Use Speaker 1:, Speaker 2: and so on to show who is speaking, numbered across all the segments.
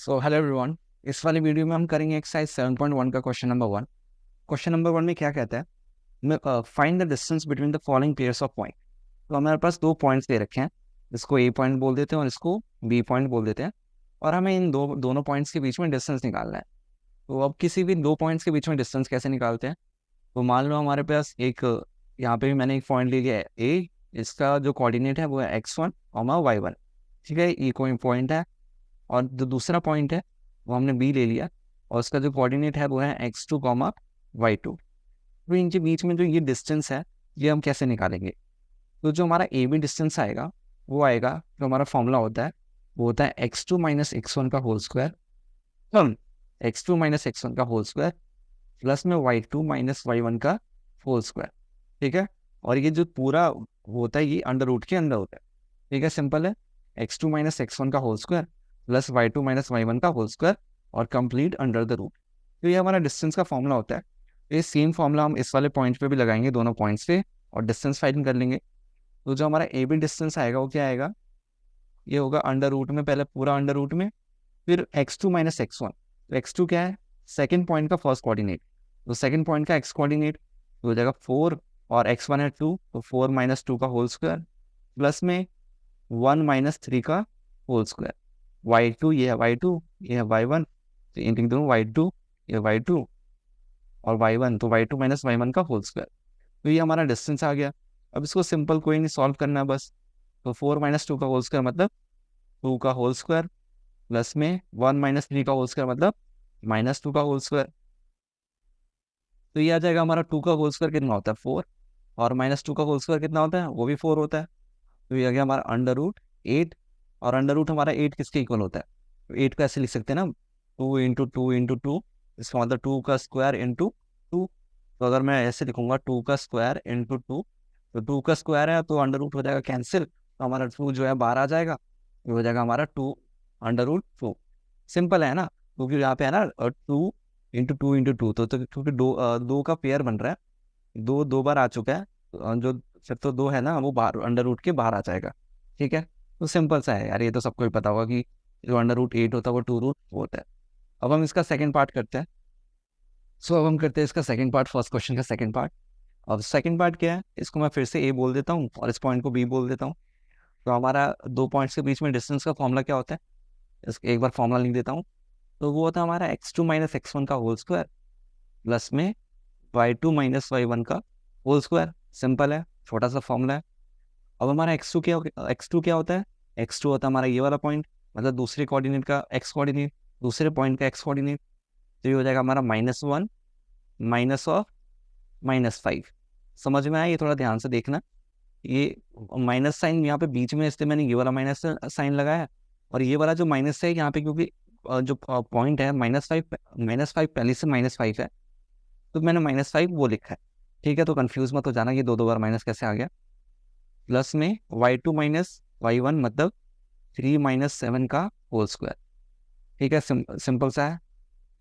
Speaker 1: So hello everyone. इस वाली video में हम करेंगे एक्सरसाइज 7.1 का क्वेश्चन नंबर 1। क्वेश्चन नंबर 1 में क्या कहता है, find the distance between the following pairs of point. तो हमारे पास दो पॉइंट्स दे रखे हैं, इसको ए पॉइंट बोल देते हैं और इसको बी पॉइंट बोल देते हैं, और हमें इन दोनों पॉइंट्स के बीच में डिस्टेंस निकालना है। तो अब किसी भी दो पॉइंट्स के बीच में डिस्टेंस कैसे निकालते हैं। तो मान लो हमारे पास एक यहाँ पे भी मैंने एक पॉइंट ले लिया है ए, इसका जो कोऑर्डिनेट है वो है x1 और y1। ठीक है, ये कोई पॉइंट है। और जो दूसरा पॉइंट है वो हमने बी ले लिया और उसका जो कोऑर्डिनेट है वो है x2 y2। तो इनके बीच में जो ये डिस्टेंस है ये हम कैसे निकालेंगे। तो जो हमारा ए बी डिस्टेंस आएगा वो आएगा, जो हमारा फॉर्मूला होता है वो होता है x2 माइनस x1 का होल स्क्वायर, हम x2 माइनस x1 का होल स्क्वायर प्लस में y2 माइनस y1 का होल स्क्वायर। ठीक है, और ये जो पूरा होता है ये अंडर रूट के अंदर होता है। ठीक है, सिंपल है, x2 माइनस x1 का whole square plus y2 minus y1 का होल स्क्वायर और कंप्लीट अंडर द रूट। तो ये हमारा डिस्टेंस का फॉर्मूला होता है। ये सेम फॉर्मूला हम इस वाले पॉइंट पे भी लगाएंगे, दोनों पॉइंट्स पे, और डिस्टेंस फाइंड कर लेंगे। तो जो हमारा ए बी डिस्टेंस आएगा वो क्या आएगा, ये होगा अंडर रूट में, पहले पूरा अंडर रूट में, फिर x2 माइनस x1। तो x2 क्या है, सेकेंड पॉइंट का फर्स्ट कोऑर्डिनेट, तो सेकेंड पॉइंट का x कोऑर्डिनेट हो जाएगा 4, और x1 है 2, तो 4 माइनस 2 का होल स्क्वायर प्लस में 1 माइनस 3 का होल स्क्वायर। y2 ये है y2, ये है y1, तो इन दोनों y2 ये y2 और y1, तो y2 माइनस y1 का होल स्क्वायर। तो ये हमारा डिस्टेंस आ गया। अब इसको सिंपल कोई नहीं सॉल्व करना है बस। तो 4 माइनस 2 का होल स्क्वायर मतलब 2 का होल स्क्वायर प्लस में 1 माइनस 3 का होल स्क्वायर मतलब माइनस 2 का होल स्क्वायर। तो ये आ जाएगा हमारा 2 का होल स्क्वायर कितना होता है 4, और माइनस 2 का होल स्क्वायर कितना होता है वो भी 4 होता है। तो ये आ गया हमारा अंडर रूट 8, और अंडर रूट हमारा 8 किसके इक्वल होता है, तो 8 को ऐसे लिख सकते हैं ना, 2 इंटू 2, इसका मतलब 2 का स्क्वायर इंटू 2। तो अगर मैं ऐसे लिखूंगा 2 का स्क्वायर इंटू 2, तो 2 का स्क्वायर है तो अंडर रूट हो जाएगा कैंसिल, तो हमारा 2 जो है बाहर आ जाएगा, ये हो जाएगा हमारा 2 अंडर रूट 2। सिंपल है ना, क्योंकि यहाँ पे है ना 2 इंटू 2 तो क्योंकि दो का पेयर बन रहा है, दो दो बार आ चुका है, तो जो फिर तो 2 है ना वो बाहर अंडर रूट के बाहर आ जाएगा। ठीक है, तो सिंपल सा है यार, ये तो सबको ही पता होगा कि जो अंडर रूट 8 होता है वो 2 रूट होता है। अब हम इसका सेकंड पार्ट करते हैं। सो अब हम करते हैं इसका सेकंड पार्ट, फर्स्ट क्वेश्चन का सेकंड पार्ट। अब सेकंड पार्ट क्या है, इसको मैं फिर से ए बोल देता हूँ और इस पॉइंट को बी बोल देता हूँ। तो हमारा दो पॉइंट्स के बीच में डिस्टेंस का फॉर्मूला क्या होता है, एक बार फॉर्मूला लिख देता हूँ। तो वो होता है हमारा x2 माइनस x1 का होल स्क्वायर प्लस में y2 माइनस y1 का होल स्क्वायर। सिंपल है, छोटा सा फॉर्मूला है। अब हमारा x2 क्या होता है, x2 होता है हमारा ये वाला पॉइंट, मतलब दूसरे कोऑर्डिनेट का x कोऑर्डिनेट, दूसरे पॉइंट का x कोऑर्डिनेट। तो ये हो जाएगा हमारा -1 माइनस ऑफ -5। समझ में आया, ये थोड़ा ध्यान से देखना। ये माइनस साइन यहाँ पे बीच में, इसलिए मैंने ये वाला माइनस साइन लगाया है, और ये वाला जो माइनस है यहाँ पे, क्योंकि जो पॉइंट है -5 पहले से -5 है, तो मैंने -5 वो लिखा है। ठीक है, तो कंफ्यूज मत हो जाना कि दो दो बार माइनस कैसे आ गया। प्लस में y2 माइनस y1 मतलब 3 माइनस 7 का होल स्क्वायर। ठीक है, सिंपल सा है।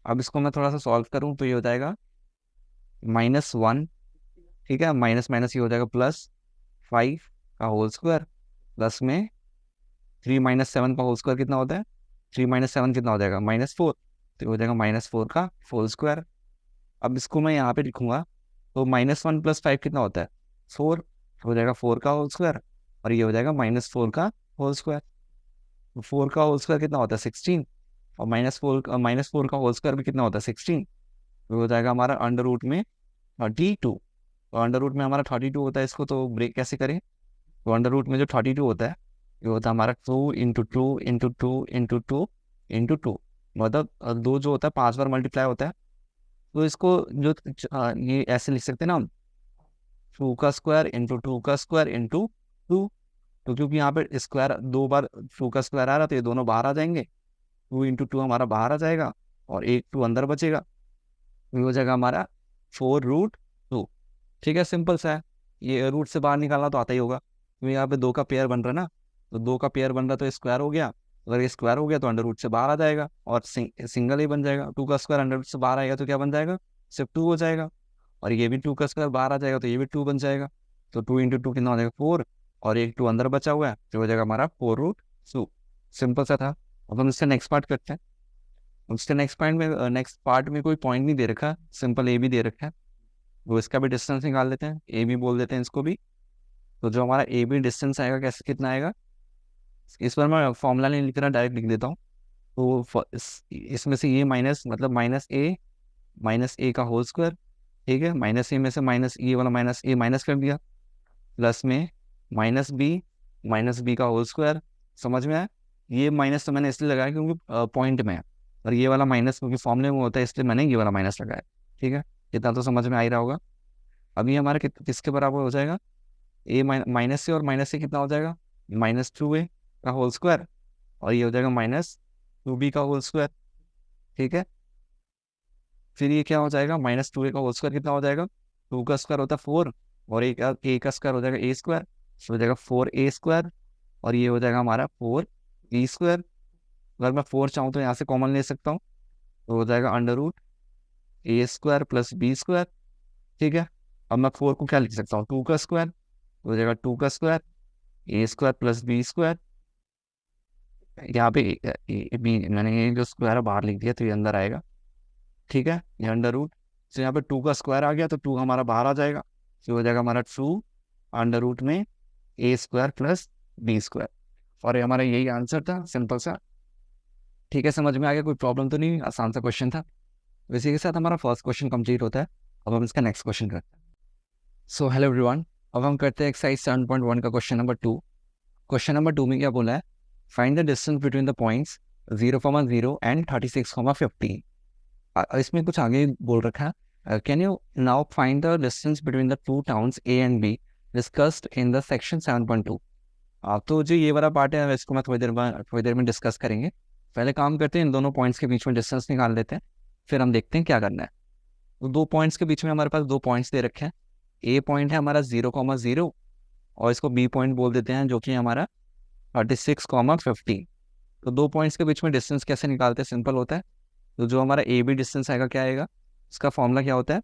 Speaker 1: अब इसको मैं थोड़ा सा सॉल्व करूँ तो ये हो जाएगा -1, ठीक है, माइनस माइनस ये हो जाएगा +5 का होल स्क्वायर प्लस में 3 माइनस 7 का होल स्क्वायर कितना होता है, 3 माइनस 7 कितना हो जाएगा -4, तो हो जाएगा -4 का होल स्क्वायर। अब इसको मैं यहाँ पे लिखूंगा, तो -1 + 5 कितना होता है 4, हो जाएगा 4 का होल स्क्वायर, और ये हो जाएगा -4 का होल स्क्वायर। 4 का होल स्क्वायर कितना होता है 16, और -4 का होल स्क्वायर भी कितना होता है 16, तो हो जाएगा हमारा अंडर रूट में 32। तो अंडर रूट में हमारा 32 होता है, इसको तो ब्रेक कैसे करें। तो अंडर रूट में जो 32 होता है ये होता है हमारा 2 इंटू 2 इंटू 2 इंटू 2, मतलब 2 जो होता है 5 बार मल्टीप्लाई होता है। तो इसको जो ये ऐसे लिख सकते हैं ना हम, 2 का स्क्वायर इंटू 2 का स्क्वायर इंटू 2। तो क्योंकि यहाँ पे स्क्वायर 2 बार 2 का स्क्वायर आ रहा है तो ये दोनों बाहर आ जाएंगे, 2 इंटू 2 हमारा बाहर आ जाएगा और एक 2 अंदर बचेगा, तो ये हो जाएगा हमारा 4√2। ठीक है, सिंपल सा है, ये रूट से बाहर निकालना तो आता ही होगा, क्योंकि यहाँ पे 2 का पेयर बन रहा है ना, तो 2 का पेयर बन रहा तो स्क्वायर हो गया, अगर ये स्क्वायर हो गया तो अंडर रूट से बाहर आ जाएगा और सिंगल ही बन जाएगा। 2 का स्क्वायर अंडर रूट से बाहर आएगा तो क्या बन जाएगा, सिर्फ 2 हो जाएगा, और ये भी 2 का स्क्वायर बाहर आ जाएगा तो ये भी 2 बन जाएगा। तो 2 इंटू 2 कितना हो जाएगा 4, और एक 2 अंदर बचा हुआ है तो हो जाएगा हमारा 4√2। सिंपल सा था। अब हम इसका नेक्स्ट पार्ट करते हैं। उसके नेक्स्ट पार्ट में कोई पॉइंट नहीं दे रखा, सिंपल ए भी दे रखा है, वो इसका भी डिस्टेंस निकाल लेते हैं, ए भी बोल देते हैं इसको भी। तो जो हमारा ए बी डिस्टेंस आएगा कैसे कितना आएगा, इस पर मैं फॉर्मूला नहीं लिख रहा, डायरेक्ट लिख देता हूँ। तो इसमें से ये माइनस मतलब माइनस ए का होल स्क्वायर, ठीक है, माइनस ए में से माइनस ए वाला माइनस ए माइनस कर दिया, प्लस में माइनस बी का होल स्क्वायर। समझ में आया? ये माइनस तो मैंने इसलिए लगाया क्योंकि पॉइंट में है, और ये वाला माइनस क्योंकि फॉर्मूले में होता है, इसलिए मैंने ये वाला माइनस लगाया। ठीक है, इतना तो समझ में आ ही रहा होगा। अभी हमारा किसके बराबर हो जाएगा, ए माइनस से और माइनस से कितना हो जाएगा, -2a का होल स्क्वायर, और ये हो जाएगा -2b का होल स्क्वायर। ठीक है, फिर ये क्या हो जाएगा, -2a का होल स्क्वायर कितना हो जाएगा, 2 का स्क्वायर होता है 4, और ए का स्क्वायर हो जाएगा ए स्क्वायर, हो जाएगा 4a स्क्वायर, और ये हो जाएगा हमारा 4b स्क्वायर। अगर मैं 4 चाहूँ तो यहाँ से कॉमन ले सकता हूँ, तो हो जाएगा √a square plus b square. ठीक है, अब मैं 4 को क्या लिख सकता हूँ, 2 का स्क्वायर, हो जाएगा 2 का square a square plus b square. यहाँ पे मैंने ये जो स्क्वायर बाहर लिख दिया तो ये अंदर आएगा। ठीक है, ये √ तो यहाँ पे 2 का स्क्वायर आ गया तो 2 हमारा बाहर आ जाएगा, तो हो जाएगा हमारा 2 √ में a square plus b square, और ये हमारा यही आंसर था, सिंपल सा। ठीक है, समझ में आ गया, कोई प्रॉब्लम तो नहीं, आसान सा क्वेश्चन था। इसी के साथ हमारा फर्स्ट क्वेश्चन कंप्लीट होता है। अब हम इसका नेक्स्ट क्वेश्चन करते हैं। सो हेलो एवरीवन, अब हम करते हैं एक्सरसाइज 7.1 का क्वेश्चन नंबर 2। क्वेश्चन नंबर 2 में क्या बोला है, find the distance between the points 0,0 and 36,15। इसमें कुछ आगे बोल रखा है, can you now find the distance between the two towns A and be discussed in the section 7.2। तो जो ये वाला पार्ट है इसको मैं थोड़ी देर में डिस्कस करेंगे। पहले काम करते हैं, इन दोनों पॉइंट्स के बीच में डिस्टेंस निकाल लेते हैं, फिर हम देखते हैं क्या करना है। तो 2 पॉइंट्स के बीच में हमारे पास 2 पॉइंट्स दे रखे हैं। ए पॉइंट है हमारा 0,0 और इसको बी पॉइंट बोल देते हैं जो कि हमारा 36,15। तो 2 पॉइंट्स के बीच में डिस्टेंस कैसे निकालते हैं, सिंपल होता है। तो जो हमारा ए बी डिस्टेंस आएगा क्या आएगा, इसका फॉर्मूला क्या होता है,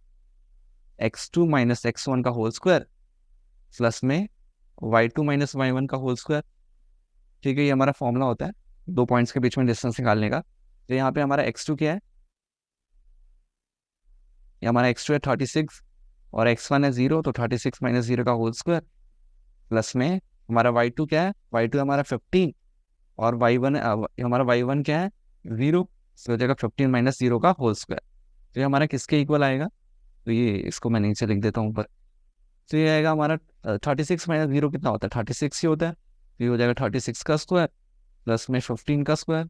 Speaker 1: x2 - x1 का होल स्क्वायर प्लस में y2 - y1 का होल स्क्वायर। ठीक है, ये हमारा फॉर्मूला होता है 2 पॉइंट्स के बीच में डिस्टेंस निकालने का। तो यहाँ पे हमारा x2 क्या है, ये हमारा x2 है 36 और x1 है 0, तो 36 - 0 का होल स्क्वायर प्लस में हमारा y2 क्या है, y2 हमारा 15 और हमारा y1 क्या है 0, तो हो जाएगा 15 - 0 का होल स्क्वायर। तो ये हमारा किसके इक्वल आएगा, तो ये इसको मैं नीचे लिख देता हूँ ऊपर। तो ये आएगा हमारा 36 - 0 कितना होता है, 36 ही होता है, तो ये हो जाएगा 36 का स्क्वायर प्लस में 15 का स्क्वायर।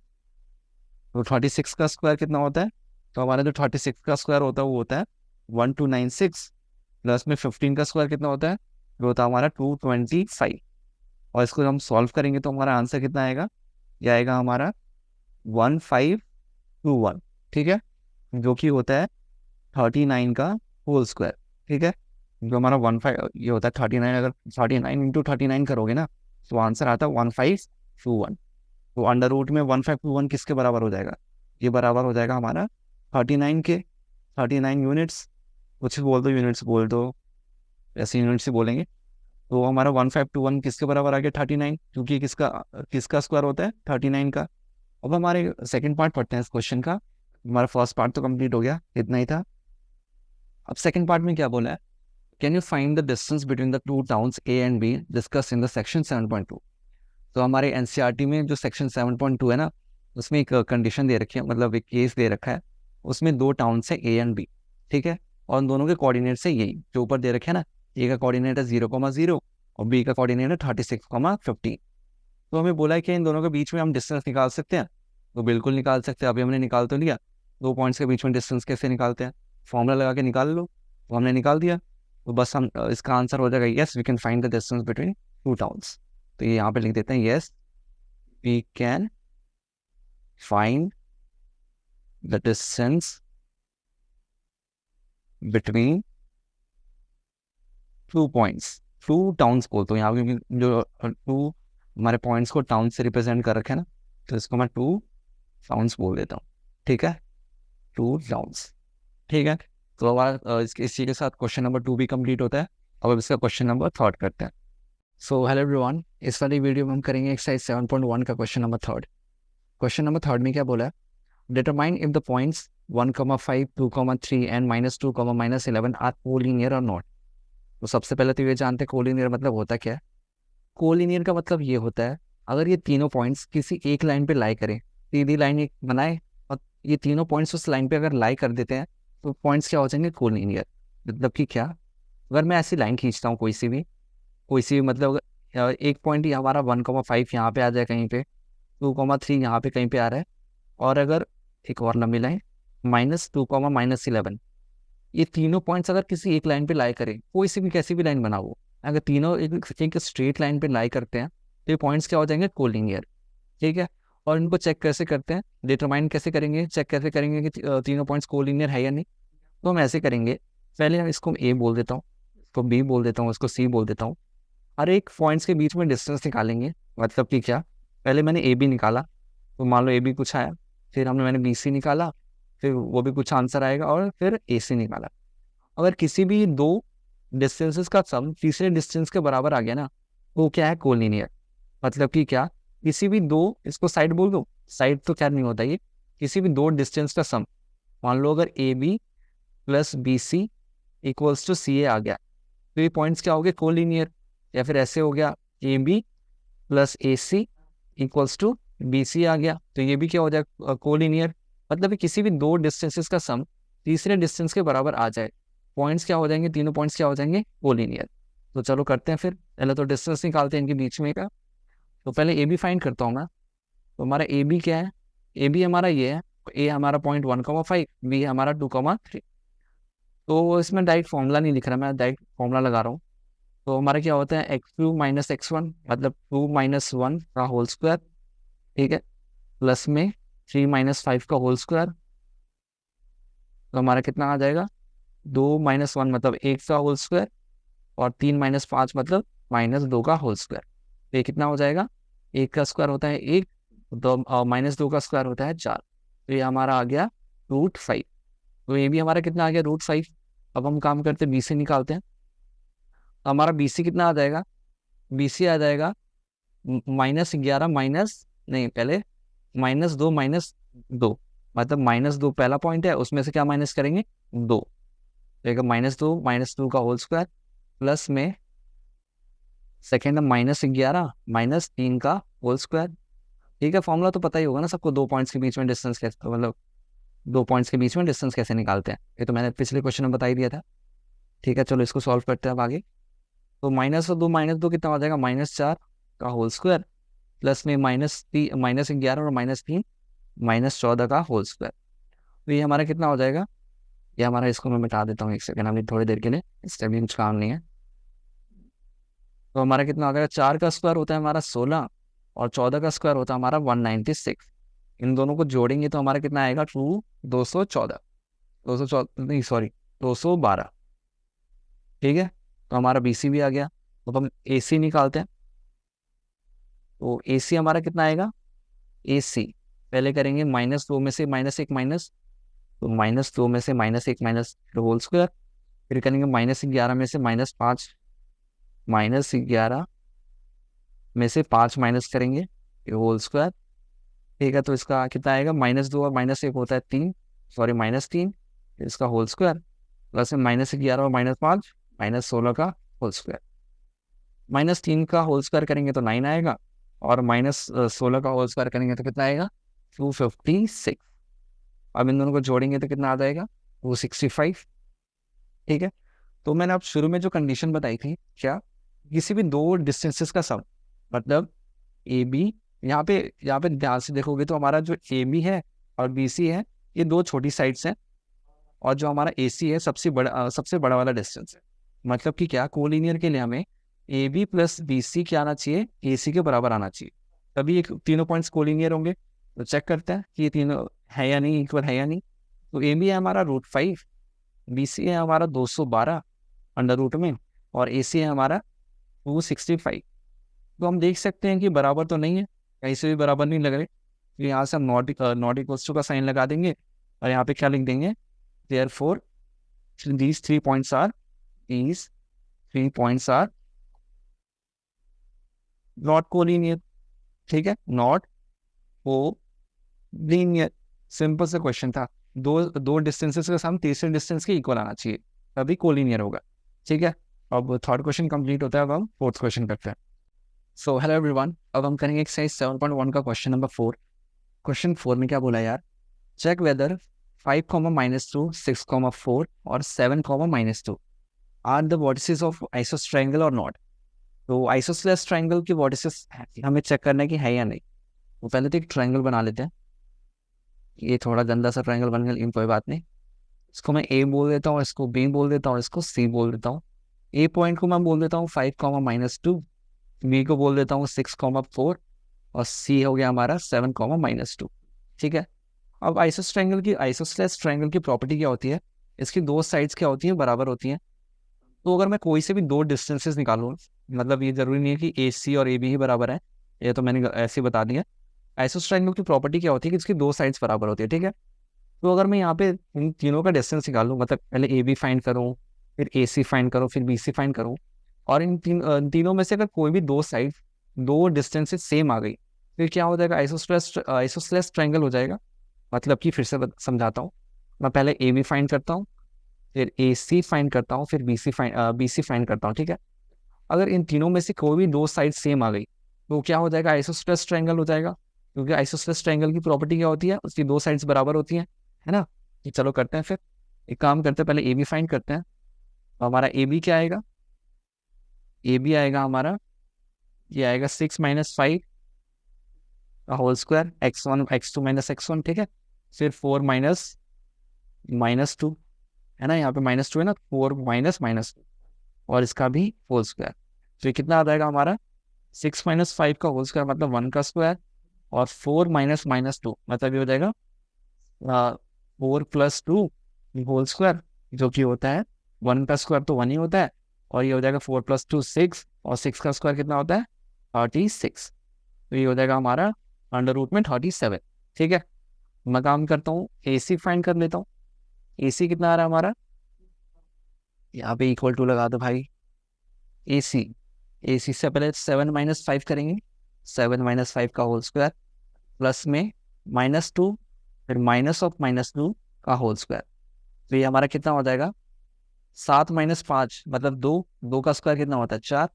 Speaker 1: तो 36 का स्क्वायर कितना होता है, तो हमारा जो 36 का स्क्वायर होता है वो होता है 1296 प्लस में 15 का स्क्वायर कितना होता है, वो होता है हमारा 225। और इसको हम सॉल्व करेंगे तो हमारा आंसर कितना आएगा, ये आएगा हमारा 1521। ठीक है, जो कि होता है 39 का होल स्क्वायर। ठीक है, जो हमारा 15 ये होता है 39, अगर 39 × 39 करोगे ना तो आंसर आता है 1521। तो √ में 1521 किसके बराबर हो जाएगा, ये बराबर हो जाएगा हमारा 39 के, 39 यूनिट्स, कुछ बोल दो, यूनिट्स बोल दो, ऐसे यूनिट्स ही बोलेंगे। तो हमारा 1521 किसके बराबर आ गया 39, क्योंकि किसका स्क्वायर होता है 39 का। अब हमारे सेकंड पार्ट पढ़ते हैं इस क्वेश्चन का। हमारा फर्स्ट पार्ट तो कंप्लीट हो गया, इतना ही था। अब सेकंड पार्ट में क्या बोला है, can you find the distance between the two towns A and be discuss in the section 7.2। तो हमारे एनसीईआरटी में जो सेक्शन 7.2 है ना, उसमें एक कंडीशन दे रखी है, मतलब एक केस दे रखा है, उसमें 2 टाउन्स है ए एंड बी। ठीक है, और उन दोनों के कोऑर्डिनेट्स है यही जो ऊपर दे रखे हैं ना, ए का कोऑर्डिनेट है 0,0 और बी का कोऑर्डिनेट है 36,15। तो हमें बोला है कि इन दोनों के बीच में हम डिस्टेंस निकाल सकते हैं, तो बिल्कुल निकाल सकते हैं। अभी हमने निकाल तो लिया, 2 पॉइंट्स के बीच में डिस्टेंस कैसे निकालते हैं, फॉर्मूला लगा के निकाल लो, तो हमने निकाल दिया। तो बस हम इसका आंसर हो जाएगा yes we can find the distance between 2 towns. तो ये यहाँ पे लिख देते हैं yes we can find the distance between 2 points, 2 towns बोलते हो यहाँ, क्योंकि जो 2 हमारे पॉइंट्स को टाउन से रिप्रेजेंट कर रखे हैं ना, तो इसको मैं 2 टाउन्स बोल देता हूँ। ठीक है, 2 टाउन्स। ठीक है, तो हमारा इसी के साथ क्वेश्चन नंबर 2 भी कंप्लीट होता है। अब इसका क्वेश्चन नंबर 3 करते हैं। सो हेलो एवरीवन, इस वाली वीडियो में हम करेंगे एक्सरसाइज 7.1 का क्वेश्चन नंबर 3। क्वेश्चन नंबर 3 में क्या बोला है, determine if the points 1,5, 2,3 and -2, -11 are collinear और नॉट। तो सबसे पहले तो ये जानते हैं कोलिनियर मतलब होता क्या है। कोलिनियर का मतलब ये होता है अगर ये तीनों पॉइंट्स किसी एक लाइन पे लाई करें, सीधी लाइन एक बनाए और ये तीनों पॉइंट्स उस लाइन पे अगर लाई कर देते हैं तो पॉइंट्स क्या हो जाएंगे, कोलिनियर। मतलब कि क्या, अगर मैं ऐसी लाइन खींचता हूँ कोई सी भी मतलब एक पॉइंट ही हमारा 1,5 यहाँ पे आ जाए, कहीं पे 2,3 यहाँ पे कहीं पे आ रहा है, और अगर एक और लंबी लाइन -2, -11, ये तीनों पॉइंट्स अगर किसी एक लाइन पे लाई करें, कोई सी भी कैसी भी लाइन बनाओ, अगर तीनों एक स्ट्रेट लाइन पे लाई करते हैं तो ये पॉइंट्स क्या हो जाएंगे, कोलिनियर। ठीक है। और इनको चेक कैसे करते हैं, डिटरमाइन कैसे करेंगे, चेक कैसे करेंगे कि तीनों पॉइंट्स कोलिनियर है या नहीं। तो हम ऐसे करेंगे, पहले हम इसको ए बोल देता हूँ, इसको बी बोल देता हूँ, इसको सी बोल देता हूँ। हर एक पॉइंट्स के बीच में डिस्टेंस निकालेंगे। मतलब कि क्या, पहले मैंने ए बी निकाला, तो मान लो ए बी कुछ आया, फिर मैंने बी सी निकाला, फिर वो भी कुछ आंसर आएगा, और फिर ए सी निकाला। अगर किसी भी दो डिस्टेंसेस का सम तीसरे डिस्टेंस के बराबर आ गया ना, वो क्या है, कोलिनियर। मतलब कि क्या, किसी भी दो, इसको साइड बोल दो, साइड तो क्या नहीं होता ये, किसी भी दो डिस्टेंस का सम, मान लो अगर a B plus B c equals to c a आ गया, तो ये पॉइंट्स क्या हो गए, कोलिनियर। या फिर ऐसे हो गया, a B plus A c equals to B c आ गया, तो ये भी क्या हो जाए, कोलिनियर। मतलब कि किसी भी दो डिस्टेंसेस का सम तीसरे डिस्टेंस के बराबर आ जाए, पॉइंट्स क्या हो जाएंगे, तीनों पॉइंट्स क्या हो जाएंगे, कोलिनियर। तो चलो करते हैं फिर, पहले तो डिस्टेंस निकालते हैं इनके बीच में का। तो पहले ए बी फाइंड करता हूँ मैं। तो हमारा ए बी क्या है, ए बी हमारा ये है, ए हमारा पॉइंट 1,5, बी हमारा 2,3। तो इसमें डायरेक्ट फॉर्मूला नहीं लिख रहा, मैं डायरेक्ट फॉर्मूला लगा रहा हूँ। तो हमारा क्या होता है, x2 - x1 मतलब 2 - 1 का होल स्क्वायर, ठीक है, प्लस में 3 - 5 का होल स्क्वायर। तो हमारा कितना आ जाएगा, 2 - 1 मतलब 1 का होल स्क्वायर, और 3 - 5 मतलब -2 का होल स्क्वायर। तो ये कितना हो जाएगा, 1 का स्क्वायर होता है 1, तो -2 का स्क्वायर होता है 4। तो ये हमारा आ गया √5। तो ये भी हमारा कितना आ गया, √5। अब हम काम करते हैं, बी सी निकालते हैं। तो हमारा बी सी कितना आ जाएगा, बी सी आ जाएगा -11 माइनस, नहीं पहले -2 मतलब -2 पहला पॉइंट है, उसमें से क्या माइनस करेंगे, 2। तो -2 का होल स्क्वायर, प्लस में सेकेंड -11 -3 का होल स्क्वायर। ठीक है, फॉर्मूला तो पता ही होगा ना सबको, दो पॉइंट्स के बीच में डिस्टेंस कैसे, मतलब दो पॉइंट्स के बीच में डिस्टेंस कैसे निकालते हैं, ये तो मैंने पिछले क्वेश्चन में बता ही दिया था। ठीक है, चलो इसको सॉल्व करते हैं अब आगे। तो -2 कितना हो जाएगा, -4 का होल स्क्वायर, प्लस में -11 और -3 -14 का होल स्क्वायर। तो ये हमारा कितना हो जाएगा, ये हमारा, इसको मैं मिटा देता हूँ एक सेकेंड अभी थोड़ी देर के लिए, इस टाइम कुछ काम नहीं है। तो हमारा कितना हो जाएगा, 4 का स्क्वायर होता है हमारा 16, और 14 का स्क्वायर होता है हमारा 196। इन दोनों को जोड़ेंगे तो हमारा कितना आएगा, 214, 214 नहीं सॉरी 212। ठीक है, तो हमारा बी सी भी आ गया। तो हम ए सी निकालते हैं। तो ए सी हमारा कितना आएगा, ए सी पहले करेंगे -2 में से -1 माइनस, तो -2 में से -1 माइनस होल स्क्वायर, फिर करेंगे -11 में से -5, -11 में से 5 माइनस करेंगे, ये होल स्क्वायर। ठीक है, तो इसका कितना आएगा, -2 और -1 होता है 3, सॉरी -3, इसका होल स्क्वायर, प्लस में -11 और -5 -16 का होल स्क्वायर। -3 का होल स्क्वायर करेंगे तो 9 आएगा, और -16 का होल स्क्वायर करेंगे तो कितना आएगा, 256। अब इन दोनों को जोड़ेंगे तो कितना आ जाएगा, 265। ठीक है, तो मैंने अब शुरू में जो कंडीशन बताई थी, क्या, किसी भी दो डिस्टेंसेस का सम, मतलब ए बी, यहाँ पे ध्यान से देखोगे तो हमारा जो ए बी है और बी सी है, ये दो छोटी साइड्स हैं, और जो हमारा ए सी है सबसे बड़ा वाला डिस्टेंस है। मतलब कि क्या, कोलिनियर के लिए हमें A B plus B C क्या आना चाहिए, ए सी के बराबर आना चाहिए, तभी ये तीनों पॉइंट्स कोलिनियर होंगे। तो चेक करते हैं कि ये तीनों है या नहीं, इक्वल है या नहीं। तो ए बी है हमारा √5, बी सी है हमारा 212 अंडर रूट में, और ए सी है हमारा 265। तो हम देख सकते हैं कि बराबर तो नहीं है, कहीं से भी बराबर नहीं लग रहे। तो यहाँ से हम नॉट इक्वल्स टू का साइन लगा देंगे, और यहाँ पे क्या लिख देंगे, therefore these 3 points are not collinear। ठीक है, नॉट कोलिनियर। सिंपल सा क्वेश्चन था, दो दो डिस्टेंसेस का सम तीसरे डिस्टेंस के इक्वल आना चाहिए, तभी कोलिनियर होगा। ठीक है, अब थर्ड क्वेश्चन कंप्लीट होता है, अब हम फोर्थ क्वेश्चन करते हैं। सो हेलो एवरीवन, अब हम करेंगे एक्सरसाइज 7.1 का क्वेश्चन नंबर 4। क्वेश्चन 4 में क्या बोला यार, चेक वेदर 5, -2, 6, 4 और 7, -2 आर द वर्टिसेस ऑफ आइसोस ट्रायंगल और नॉट। तो आइसोसेलेस ट्रायंगल की वर्टिसेस हमें चेक करना है कि है या नहीं। तो पहले तो एक ट्रायंगल बना लेते हैं। ये थोड़ा गंदा सा ट्रायंगल बन गया, लेकिन कोई बात नहीं। इसको मैं ए बोल देता हूँ, इसको बी बोल देता हूँ, इसको सी बोल देता हूँ। ए पॉइंट को मैं बोल देता हूँ 5, -2, बी को बोल देता हूँ 6, 4 और सी हो गया हमारा 7, -2। ठीक है, अब आइसोसेलेस ट्रायंगल की प्रॉपर्टी क्या होती है, इसकी दो साइड्स क्या होती हैं, बराबर होती हैं। तो अगर मैं कोई से भी दो डिस्टेंसेस निकालूँ, मतलब ये जरूरी नहीं है कि ए सी और ए बी ही बराबर है, ये तो मैंने ऐसे ही बता दिया। आइसोसेलेस ट्रायंगल की प्रॉपर्टी क्या होती है कि इसकी दो साइड्स बराबर होती है। ठीक है, तो अगर मैं यहाँ पे इन तीनों का डिस्टेंस निकालूँ, मतलब पहले ए बी फाइंड करूँ, फिर ए सी फाइंड करूँ, फिर बी सी फाइंड करूँ, और इन तीनों में से अगर कोई भी दो साइड दो डिस्टेंसेस सेम आ गई, फिर क्या हो जाएगा, आइसोसेलेस ट्रायंगल हो जाएगा। मतलब कि फिर से समझाता हूँ, मैं पहले ए बी फाइंड करता हूँ, फिर ए सी फाइंड करता हूँ, फिर बी सी फाइंड करता हूँ। ठीक है, अगर इन तीनों में से कोई भी दो साइड सेम आ गई तो क्या हो जाएगा, आइसोसेलेस ट्रायंगल हो जाएगा। क्योंकि आइसोसेलेस ट्रायंगल की प्रॉपर्टी क्या होती है, उसकी दो साइड्स बराबर होती हैं, है ना। ये चलो करते हैं, फिर एक काम करते हैं, पहले ए बी फाइंड करते हैं। तो हमारा ए बी क्या आएगा, ए बी आएगा हमारा, ये आएगा 6 - 5 का whole square, x1 - x2 - x1। ठीक है, फिर 4 - -2 है ना, यहाँ पे -2 है ना, 4 - -2 और इसका भी होल स्क्वायर। तो ये कितना आ जाएगा हमारा, 6 - 5 का होल स्क्वायर मतलब 1 का स्क्वायर, और 4 - -2 मतलब ये हो जाएगा 4 + 2 होल स्क्वायर, जो कि होता है 1 का स्क्वायर तो 1 ही होता है, और ये हो जाएगा 4 + 2 6, और 6 का स्क्वायर कितना होता है 36। तो ये हो जाएगा हमारा √37। ठीक है, मैं काम करता हूँ, ए सी फाइंड कर लेता हूँ। ए सी कितना आ रहा है हमारा, यहाँ पे इक्वल टू लगा दो भाई। ए सी से पहले 7 - 5 करेंगे, 7 - 5 का होल स्क्वायर, प्लस में -2, फिर -2 का होल स्क्वायर। तो ये हमारा कितना हो जाएगा, 7 - 5 मतलब 2, 2 का स्क्वायर कितना होता है 4।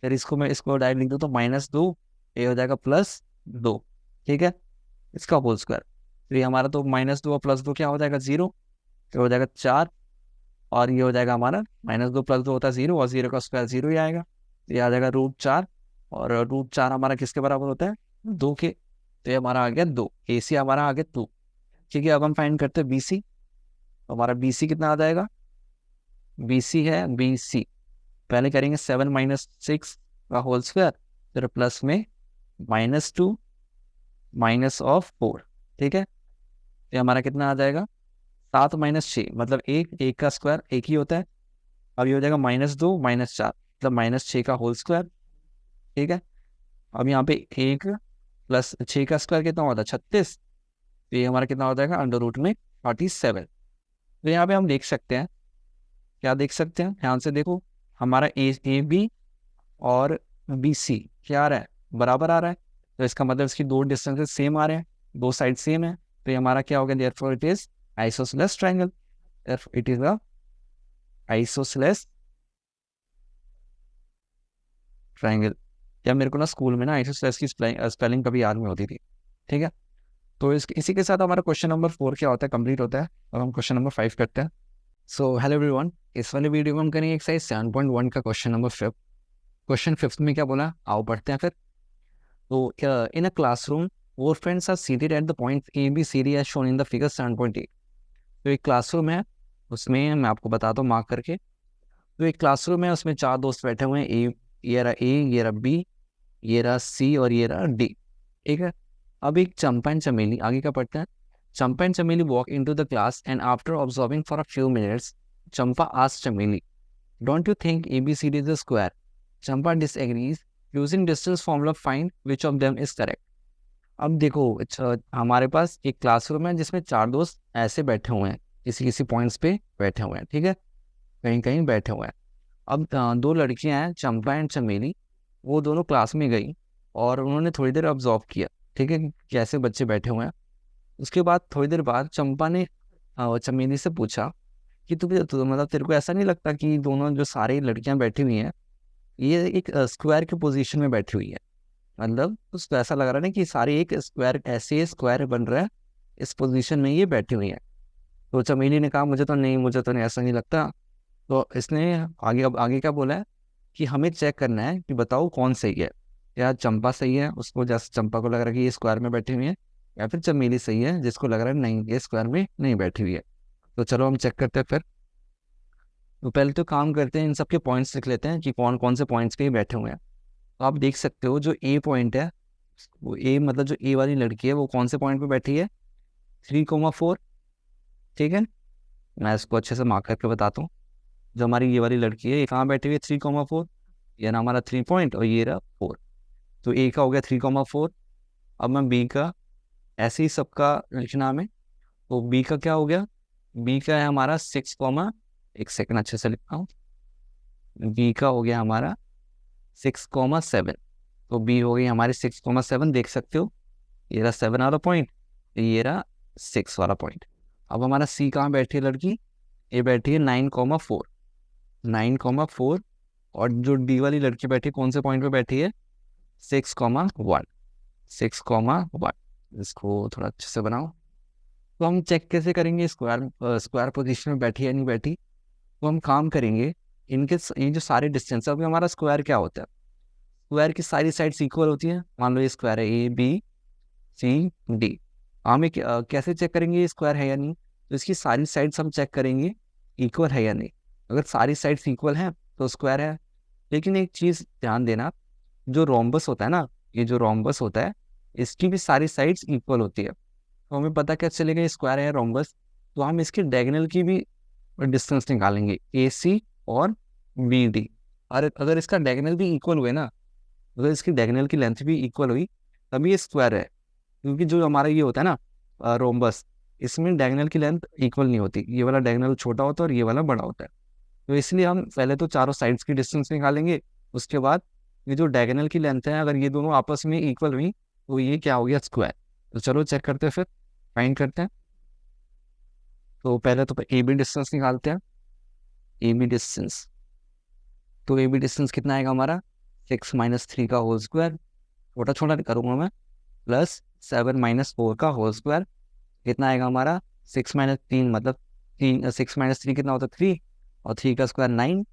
Speaker 1: फिर इसको मैं इसको डायरेक्ट लिख दूँ तो -2, ये हो जाएगा +2। ठीक है, इसका होल स्क्वायर। तो ये हमारा तो -2 और +2 क्या हो जाएगा 0, तो हो जाएगा 4, और ये हो जाएगा हमारा -2 + 2 होता है 0, और 0 का स्क्वायर 0 ही आएगा। तो ये आ जाएगा √4, और √4 हमारा किसके बराबर होता है 2 के। तो ये हमारा आ गया 2, ए सी हमारा आ गया 2। ठीक है, अब हम फाइंड करते हैं बी सी। तो हमारा बी सी कितना आ जाएगा, बी सी है बी सी, पहले करेंगे 7 - 6 का होल स्क्वायर, फिर प्लस में -2 -4। ठीक है, ये हमारा कितना आ जाएगा 7 - 6 मतलब एक का स्क्वायर एक ही होता है। अब ये हो जाएगा -2 -4 मतलब -6 का होल स्क्वायर। ठीक है, अब यहाँ पे 1 + 6 का स्क्वायर कितना होता है 36। तो ये हमारा कितना हो जाएगा √47। तो यहाँ पे हम देख सकते हैं, क्या देख सकते हैं, ध्यान से देखो, हमारा ए बी और बी सी क्या आ रहा है, बराबर आ रहा है। तो इसका मतलब इसकी दो डिस्टेंसेस सेम आ रहे हैं, दो साइड सेम है। तो ये हमारा क्या हो गया, therefore it is isosceles triangle, it is a isosceles triangle. या मेरे को ना स्कूल में ना आइसोसेलेस की स्पेलिंग कभी याद नहीं होती थी। ठीक है, तो इसी के साथ हमारा क्वेश्चन नंबर 4 क्या होता है, कंप्लीट होता है। अब हम क्वेश्चन नंबर 5 करते हैं। सो हेलो एवरीवन, इस वाले वीडियो में हम करेंगे एक्सरसाइज 7.1 का क्वेश्चन नंबर 5। क्वेश्चन 5 में क्या बोला, आओ पढ़ते हैं फिर। तो in a classroom 4 friends are seated at the point A B C D as shown in the figure 7.8। तो एक क्लासरूम है, उसमें मैं आपको बताता हूँ मार्क करके। तो एक क्लासरूम है, उसमें 4 दोस्त बैठे हुए हैं, ये रहा ए, ये रहा बी, ये रहा सी और ये रहा डी। ठीक है, अब एक चंपा एंड चमेली, आगे का पढ़ते हैं। Champa and Chameli walk into the class and after observing for a few minutes Champa asked Chameli, don't you think ABCD is a square? Champa disagrees. Using distance formula find which of them is correct. अब देखो, हमारे पास एक classroom है जिसमें 4 दोस्त ऐसे बैठे हुए हैं, किसी किसी पॉइंट्स पे बैठे हुए हैं। ठीक है, कहीं कहीं बैठे हुए हैं। अब 2 लड़कियां हैं, चंपा एंड चमेली, वो दोनों क्लास में गई और उन्होंने थोड़ी देर ऑब्जर्व किया। ठीक है, कैसे बच्चे बैठे हुए हैं। उसके बाद थोड़ी देर बाद चंपा ने चमेली से पूछा कि मतलब तेरे को ऐसा नहीं लगता कि दोनों जो सारी लड़कियां बैठी हुई हैं ये एक स्क्वायर की पोजीशन में बैठी हुई है, मतलब उसको ऐसा लग रहा है ना कि सारी एक स्क्वायर, ऐसे स्क्वायर बन रहा है, इस पोजीशन में ये बैठी हुई है। तो चमेली ने कहा मुझे तो नहीं ऐसा नहीं लगता। तो इसने आगे, अब आगे क्या बोला है कि हमें चेक करना है कि बताओ कौन सही है, या चंपा सही है, उसको जैसे चंपा को लग रहा है कि ये स्क्वायर में बैठी हुई है, या फिर चमेली सही है जिसको लग रहा है नहीं ये स्क्वायर में नहीं बैठी हुई है। तो चलो हम चेक करते हैं फिर। तो पहले तो काम करते हैं, इन सबके पॉइंट्स लिख लेते हैं कि कौन कौन से पॉइंट्स पे ये बैठे हुए हैं। तो आप देख सकते हो जो ए पॉइंट है, वो ए मतलब जो ए वाली लड़की है वो कौन से पॉइंट पे बैठी है, 3,4। ठीक है, मैं इसको अच्छे से मार्क करके बताता हूँ। जो हमारी ये वाली लड़की है ये कहाँ बैठी हुई है, 3,4। ये ना हमारा 3 पॉइंट और ये रहा 4। तो ए का हो गया 3,4। अब मैं बी का ऐसे ही सबका लिखना में, तो बी का क्या हो गया, बी का है हमारा 6, एक सेकंड अच्छे से लिखता हूँ। बी का हो गया हमारा 6,7। तो बी हो गई हमारी 6,7, देख सकते हो ये रहा 7 वाला पॉइंट, ये रहा 6 वाला पॉइंट। अब हमारा सी कहाँ बैठी है लड़की, ये बैठी है 9,4, 9,4। और जो डी वाली लड़की बैठी है कौन से पॉइंट पे बैठी है, 6,1, 6,1। इसको थोड़ा अच्छे से बनाओ। तो हम चेक कैसे करेंगे स्क्वायर स्क्वायर पोजीशन में बैठी है नहीं बैठी। तो हम काम करेंगे इनके ये जो सारे डिस्टेंस है, अभी हमारा स्क्वायर क्या होता है, स्क्वायर की सारी साइड्स इक्वल होती है। मान लो ये स्क्वायर है ABCD। हम कैसे चेक करेंगे ये स्क्वायर है या नहीं, तो इसकी सारी साइड्स हम चेक करेंगे इक्वल है या नहीं। अगर सारी साइड्स इक्वल हैं तो स्क्वायर है। लेकिन एक चीज़ ध्यान देना, जो रोम्बस होता है ना, ये जो रोम्बस होता है इसकी भी सारी साइड्स इक्वल होती है। तो हमें पता कैसे चलेगा ये स्क्वायर है रोम्बस, तो हम इसकी डायगोनल की भी डिस्टेंस निकालेंगे, AC और BD। और अगर इसका डायगोनल भी इक्वल हुए ना, अगर इसकी डायगोनल की लेंथ भी इक्वल हुई तभी ये स्क्वायर है। क्योंकि जो हमारा ये होता है ना रोम्बस, इसमें डायगोनल की लेंथ इक्वल नहीं होती, ये वाला डायगोनल छोटा होता है और ये वाला बड़ा होता है। तो इसलिए हम पहले तो चारों साइड्स की डिस्टेंस निकालेंगे, उसके बाद ये जो डायगोनल की लेंथ है अगर ये दोनों आपस में इक्वल हुई तो ये क्या हो गया, स्क्वायर। तो चलो चेक करते हैं फिर, फाइंड करते हैं। तो पहले तो AB डिस्टेंस निकालते हैं, AB डिस्टेंस। तो AB डिस्टेंस कितना आएगा हमारा, 6 - 3 का होल स्क्वायर, छोटा छोटा करूंगा मैं, प्लस 7 - 4 का होल स्क्वायर। कितना आएगा हमारा, 6 - 3 मतलब 6 - 3 कितना होता है 3, और 3 का स्क्वायर 9।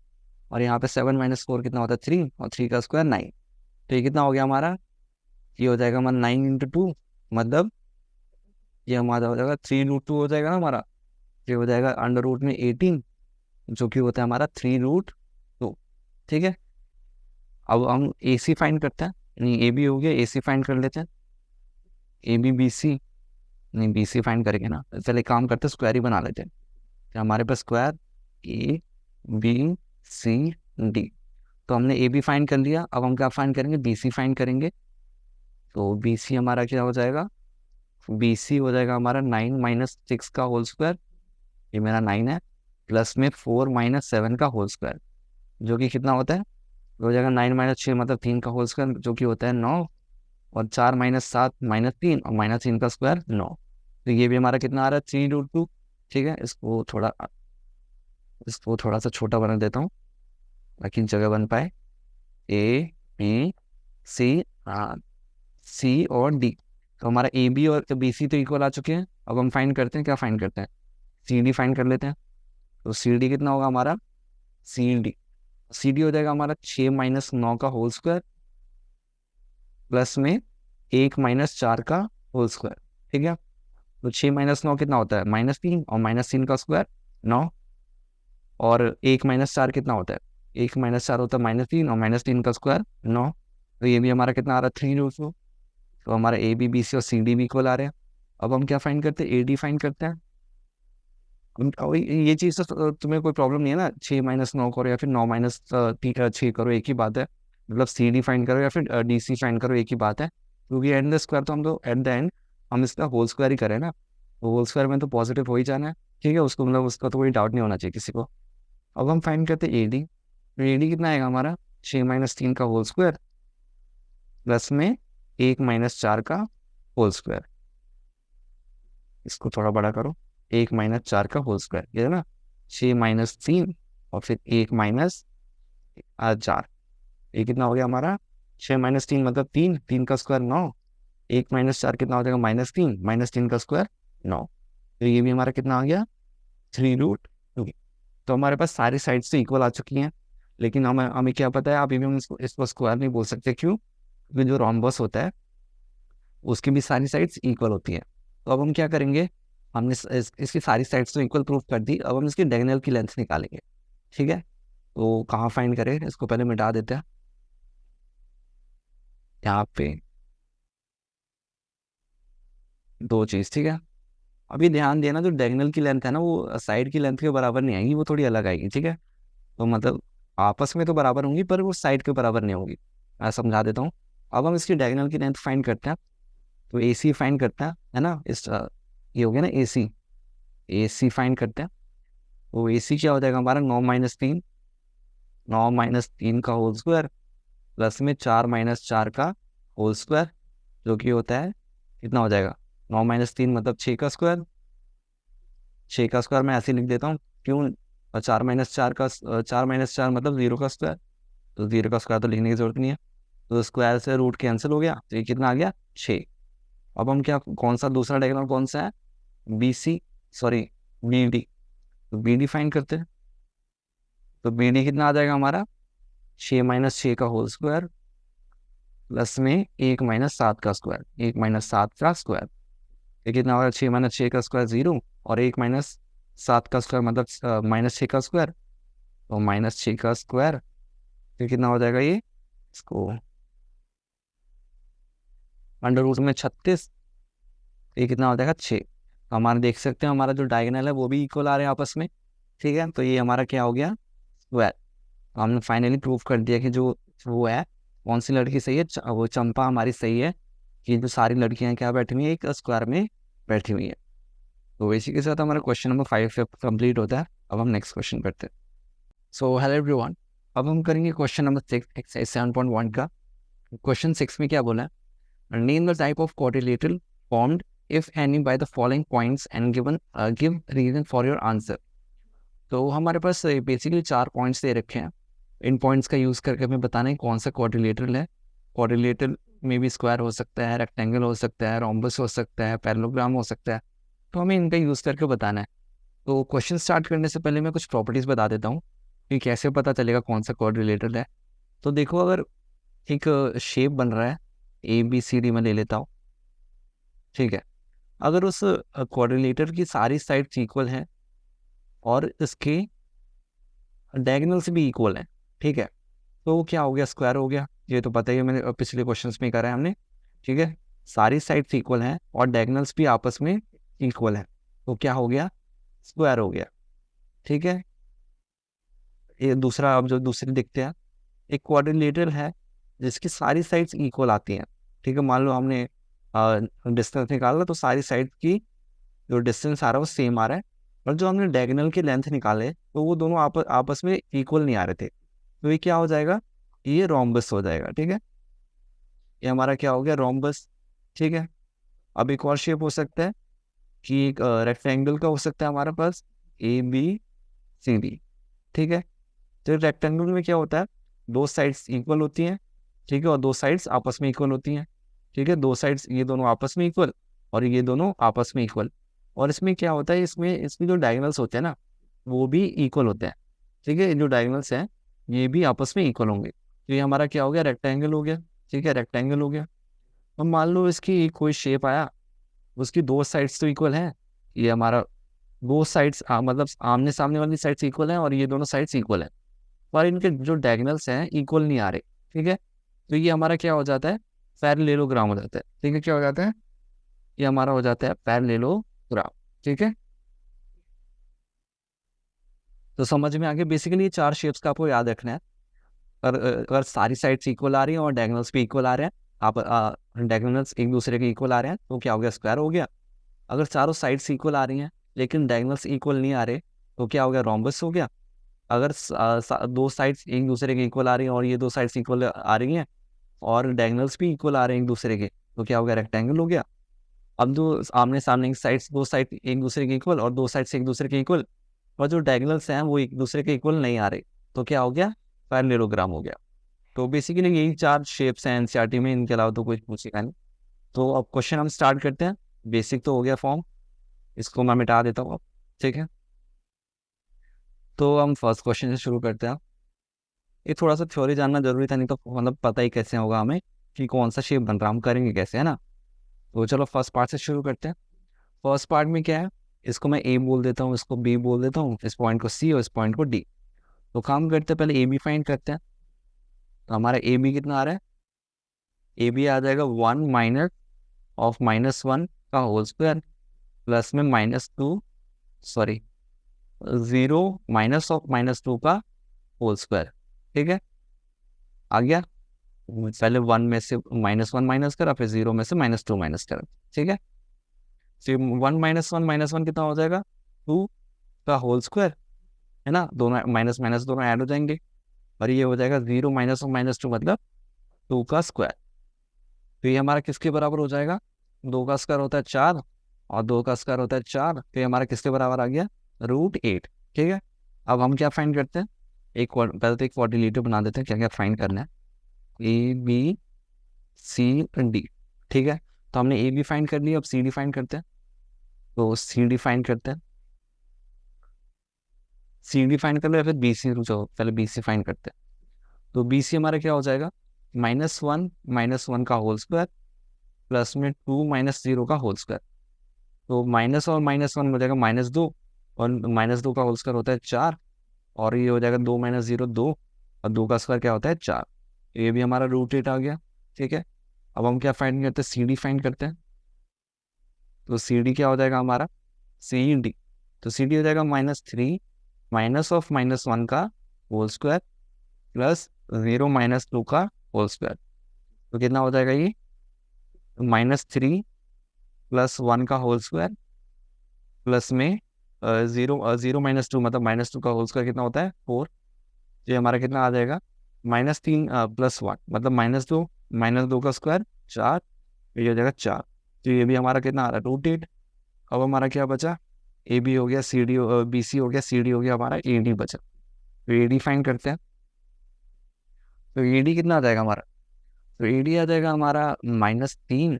Speaker 1: और यहाँ पे 7 - 4 कितना होता है 3, और 3 का स्क्वायर 9। तो ये कितना हो गया हमारा, ये हो जाएगा हमारा 9 × 2, मतलब ये हमारा हो जाएगा 3√2 हो जाएगा ना हमारा। ये हो जाएगा √18, जो कि होता है हमारा 3√2। ठीक है, अब हम AC फाइंड करते हैं, नहीं AB हो गया, AC फाइंड कर लेते हैं। AB BC, नहीं BC फाइंड करेंगे ना, चलिए काम करते हैं स्क्वायर ही बना लेते हैं। तो हमारे पास स्क्वायर ABCD। तो हमने AB फाइंड कर लिया, अब हम क्या फाइंड करेंगे, BC फाइंड करेंगे। तो BC हमारा क्या हो जाएगा, BC हो जाएगा हमारा 9 - 6 का होल स्क्वायर, ये मेरा 9 है, प्लस में 4 - 7 का होल स्क्वायर, जो कि कितना होता है, हो जाएगा 9 - 6 मतलब 3 का होल स्क्वायर, जो कि होता है 9। और 4 - 7 -3 और -3 का स्क्वायर 9। तो ये भी हमारा कितना आ रहा है, 3√2। ठीक है, इसको थोड़ा सा छोटा बना देता हूँ ताकि जगह बन पाए। ABC, हाँ, C और D। तो हमारा AB और BC तो इक्वल आ चुके हैं। अब हम फाइंड करते हैं, क्या फाइंड करते हैं, CD फाइंड कर लेते हैं। तो CD कितना होगा हमारा, CD हो जाएगा हमारा 6 - 9 का होल स्क्वायर, प्लस में 1 - 4 का होल स्क्वायर। ठीक है, तो 6 - 9 कितना होता है, -3, और -3 का स्क्वायर 9। और 1 - 4 कितना होता है, 1 - 4 होता है -3, और -3 का स्क्वायर 9। तो ये भी हमारा कितना आ रहा है, 3√2। तो हमारा AB BC और CD भी इक्वल आ रहे हैं। अब हम क्या फाइंड करते हैं, AD फाइंड करते हैं। ये चीज़ तो तुम्हें कोई प्रॉब्लम नहीं है ना, 6 - 9 करो या फिर 9 - 6 करो, एक ही बात है। मतलब CD फाइंड करो या फिर DC फाइंड करो, एक ही बात है। क्योंकि एंड द स्क्वायर तो हम तो एट द एंड हम इसका होल स्क्वायर ही करें ना, तो होल स्क्वायर में तो पॉजिटिव हो ही जाना है। ठीक है, उसको मतलब उसका तो कोई डाउट नहीं होना चाहिए किसी को। अब हम फाइंड करते हैं AD। तो AD कितना आएगा हमारा, 6 - 3 का होल स्क्वायर, प्लस में 1 - 4 का होल स्क्वायर। इसको थोड़ा बड़ा करो, 1 - 4 का होल स्क्वायर, ये है ना, 6 - 3 और फिर 1 - 4, ये कितना हो गया हमारा, 6 - 3 मतलब 3, 3 का स्क्वायर 9, 1 - 4 कितना हो जाएगा, -3, -3 का स्क्वायर 9, तो ये भी हमारा कितना आ गया, 3√2। तो हमारे पास सारी साइड्स तो इक्वल आ चुकी हैं, लेकिन हमें क्या पता है, अभी भी हम इसको स्क्वायर नहीं बोल सकते, क्यों, क्योंकि जो रोम्बस होता है उसकी भी सारी साइड्स इक्वल होती हैं। तो अब हम क्या करेंगे, हमने इसकी सारी साइड्स तो इक्वल प्रूफ कर दी, अब हम इसकी डायगोनल की लेंथ निकालेंगे। ठीक है, तो कहाँ फाइंड करें, इसको पहले मिटा देते हैं, यहाँ पे दो चीज़। ठीक है, अभी ध्यान देना, जो डायगोनल की लेंथ है ना, वो साइड की लेंथ के बराबर नहीं आएगी, वो थोड़ी अलग आएगी। ठीक है, तो मतलब आपस में तो बराबर होंगी, पर वो साइड के बराबर नहीं होंगी। मैं समझा देता हूँ। अब हम इसकी डायगोनल की लेंथ फाइंड करते हैं, तो ए सी फाइंड करते हैं, है ना, ये हो गया ना ए सी फाइंड करते हैं। तो ए सी क्या हो जाएगा हमारा, 9 - 3, 9 - 3 का होल स्क्वायर प्लस में 4 - 4 का होल स्क्वायर, जो कि होता है कितना हो जाएगा, 9 - 3 मतलब 6 का स्क्वायर, 6 का स्क्वायर मैं ऐसे लिख देता हूँ, क्यों, 4 - 4 मतलब 0 का स्क्वायर, तो 0 का स्क्वायर तो लिखने की जरूरत नहीं है, तो स्क्वायर से रूट कैंसिल हो गया, तो ये कितना आ गया, 6। अब हम क्या, कौन सा दूसरा डायगोनल कौन सा है, B C, sorry B D, तो बी डी फाइंड करते हैं। तो बी डी कितना आ जाएगा हमारा, 6 - 6 का होल स्क्वायर प्लस में 1 - 7 का स्क्वायर, 1 - 7 का स्क्वायर, ये कितना होगा, 6 - 6 का स्क्वायर 0, और 1 - 7 का स्क्वायर मतलब -6 का स्क्वायर, तो -6 का स्क्वायर, फिर कितना हो जाएगा, ये इसको अंडर रूट में 36, ये कितना हो जाएगा, 6। हमारा देख सकते हैं, हमारा जो डायगोनल है वो भी इक्वल आ रहे हैं आपस में। ठीक है, तो ये हमारा क्या हो गया, स्क्वायर। तो हमने फाइनली प्रूव कर दिया कि जो वो है, कौन सी लड़की सही है, वो चंपा हमारी सही है, कि जो सारी लड़कियां क्या बैठी हुई है, एक स्क्वायर में बैठी हुई है। तो इसी के साथ हमारा क्वेश्चन नंबर 5 कंप्लीट होता है। अब हम नेक्स्ट क्वेश्चन करते हैं। सो हेलो एवरीवन, अब हम करेंगे क्वेश्चन नंबर 6 एक्सरसाइज 7.1 का। क्वेश्चन 6 में क्या बोला है, name the type of quadrilateral formed if any by the following points and give reason for your answer. तो हमारे पास बेसिकली 4 पॉइंट्स दे रखे हैं, इन पॉइंट्स का यूज़ करके हमें बताना है कौन सा क्वाड्रिलेटरल है। क्वाड्रिलेटरल में भी स्क्वायर हो सकता है, रेक्टेंगल हो सकता है, रोम्बस हो सकता है, पैरेललोग्राम हो सकता है, तो हमें इनका यूज़ करके बताना है। तो क्वेश्चन स्टार्ट करने से पहले मैं कुछ प्रॉपर्टीज़ बता देता हूँ कि कैसे पता चलेगा कौन सा क्वाड्रिलेटरल है। तो देखो, अगर एक शेप बन रहा है, ABCD में ले लेता हूँ, ठीक है, अगर उस क्वाड्रिलेटर की सारी साइड्स इक्वल हैं और इसके डायगोनल्स भी इक्वल हैं, ठीक है, तो वो क्या हो गया, स्क्वायर हो गया। ये तो पता ही है, मैंने पिछले क्वेश्चंस में करा है हमने। ठीक है, सारी साइड्स इक्वल हैं और डायगोनल्स भी आपस में इक्वल हैं, तो क्या हो गया, स्क्वायर हो गया। ठीक है, ये दूसरा, अब जो दूसरी देखते हैं, एक क्वाड्रिलेटरल है जिसकी सारी साइड्स इक्वल आती हैं। ठीक है, मान लो हमने डिस्टेंस निकाला, तो सारी साइड की जो डिस्टेंस आ रहा है वो सेम आ रहा है, और जो हमने डायगोनल की लेंथ निकाले तो वो दोनों आपस में इक्वल नहीं आ रहे थे, तो ये क्या हो जाएगा, ये रोम्बस हो जाएगा। ठीक है, ये हमारा क्या हो गया, रोम्बस। ठीक है, अब एक और शेप हो सकता है कि एक रेक्टेंगल का हो सकता है हमारे पास, ABCD। ठीक है, तो रेक्टेंगल में क्या होता है, दो साइड्स इक्वल होती हैं, ठीक है, और दो साइड्स आपस में इक्वल होती हैं। ठीक है, दो साइड्स ये दोनों आपस में इक्वल और ये दोनों आपस में इक्वल, और इसमें क्या होता है, इसमें जो डायगोनल्स होते हैं ना, वो भी इक्वल होते हैं। ठीक है, जो डायगोनल्स हैं ये भी आपस में इक्वल होंगे, तो ये हमारा क्या हो गया, रेक्टेंगल हो गया। ठीक है, रेक्टेंगल हो गया। अब मान लो इसकी कोई शेप आया, उसकी दो साइड्स तो इक्वल हैं, ये हमारा दो साइड्स मतलब आमने सामने वाली साइड्स इक्वल हैं और ये दोनों साइड्स इक्वल हैं, पर इनके जो डायगोनल्स हैं इक्वल नहीं आ रहे। ठीक है, तो ये हमारा क्या हो जाता है, पैरेललोग्राम हो जाता है। ठीक है, क्या हो जाता है, ये हमारा हो जाता है पैरेललोग्राम। ठीक है, तो समझ में आ गया, बेसिकली ये 4 शेप्स का आपको याद रखना है। अगर सारी साइड्स इक्वल आ रही हैं और डायगोनल्स भी इक्वल आ रहे हैं, आप डायगोनल्स एक दूसरे के इक्वल आ रहे हैं, तो क्या हो गया, स्क्वायर हो गया। अगर चारों साइड्स इक्वल आ रही हैं लेकिन डायगोनल्स इक्वल नहीं आ रहे, तो क्या हो गया, रोम्बस हो गया। अगर दो साइड्स एक दूसरे के इक्वल आ रही हैं और ये दो साइड्स इक्वल आ रही हैं और डायगोनल्स भी इक्वल आ रहे हैं एक दूसरे के, तो क्या हो गया, रेक्टेंगल हो गया। अब दो आमने सामने की साइड्स, दो साइड एक दूसरे के इक्वल और दो साइड से एक दूसरे के इक्वल, और जो डायगोनल्स हैं वो एक दूसरे के इक्वल नहीं आ रहे, तो क्या हो गया, पैरेललोग्राम हो गया। तो बेसिकली यही चार शेप्स हैं एनसीईआरटी में, इनके अलावा तो कुछ पूछेगा नहीं। तो अब क्वेश्चन हम स्टार्ट करते हैं। बेसिक तो हो गया फॉर्म, इसको मैं मिटा देता हूँ अब, ठीक है। तो हम फर्स्ट क्वेश्चन से शुरू करते हैं। ये थोड़ा सा थ्योरी जानना जरूरी था, नहीं तो मतलब पता ही कैसे होगा हमें कि कौन सा शेप बन रहा, हम करेंगे कैसे, है ना। तो चलो फर्स्ट पार्ट से शुरू करते हैं। फर्स्ट पार्ट में क्या है, इसको मैं ए बोल देता हूँ, इसको बी बोल देता हूँ, इस पॉइंट को सी और इस पॉइंट को डी। तो काम करते हैं, पहले ए बी फाइंड करते हैं। तो हमारा ए बी कितना आ रहा है, ए बी आ जाएगा 1 माइनस ऑफ -1 का होल स्क्वायर प्लस में -2, सॉरी 0 माइनस ऑफ -2 का होल स्क्वायर, ठीक है। आ गया, पहले 1 में से -1 माइनस करा, फिर 0 में से -2 माइनस करा, ठीक है। फिर 1 माइनस वन कितना हो जाएगा, 2 का होल स्क्वायर, है ना, दोनों माइनस माइनस दोनों ऐड हो जाएंगे, और ये हो जाएगा 0 माइनस ऑफ -2 मतलब 2 का स्क्वायर। तो ये हमारा किसके बराबर हो जाएगा, 2 का स्क्वायर होता है 4 और 2 का स्क्वायर होता है 4, तो ये हमारा किसके बराबर आ गया, √8, ठीक है। अब हम क्या फाइंड करते हैं, पहले तो एक क्वाड्रिलेटरल बना देते हैं, क्या क्या फाइंड करना है, ए बी सी डी, ठीक है। तो हमने ए बी फाइंड कर लिया, अब सी डी फाइंड करते हैं। तो सी डी फाइंड करते हैं, सी डी फाइंड कर लिया, फिर बी सी, रुको पहले बी सी फाइंड करते हैं। तो बी सी हमारा क्या हो जाएगा, -1 का होल स्क्वायर प्लस में 2 -0 का होल स्क्वायर। तो माइनस और -1 हो जाएगा -2, और -2 का होल स्क्वायर होता है 4, और ये हो जाएगा 2 - 0 2, और 2 का स्क्वायर क्या होता है 4। ये भी हमारा √8 आ गया, ठीक है। अब हम क्या फाइंड करते हैं, सी डी फाइंड करते हैं। तो सी डी क्या हो जाएगा हमारा, सी डी, तो सी डी हो जाएगा -3 माइनस ऑफ -1 का होल स्क्वायर प्लस 0 -2 का होल स्क्वायर। तो कितना हो जाएगा ये, -3 + 1 का होल स्क्वायर प्लस में 0 -2 मतलब -2 का होल स्क्वायर कितना होता है 4। ये हमारा कितना आ जाएगा, -3 + 1 मतलब -2 का स्क्वायर 4, ये हो जाएगा 4। तो ये भी हमारा कितना आ रहा है, √8। अब हमारा क्या बचा, ए बी हो गया, सी डी बी सी हो गया, सी डी हो गया, हमारा ए डी बचा। तो ए डी फाइंड करते हैं। तो ए डी कितना आ जाएगा हमारा, तो ए डी आ जाएगा हमारा -3,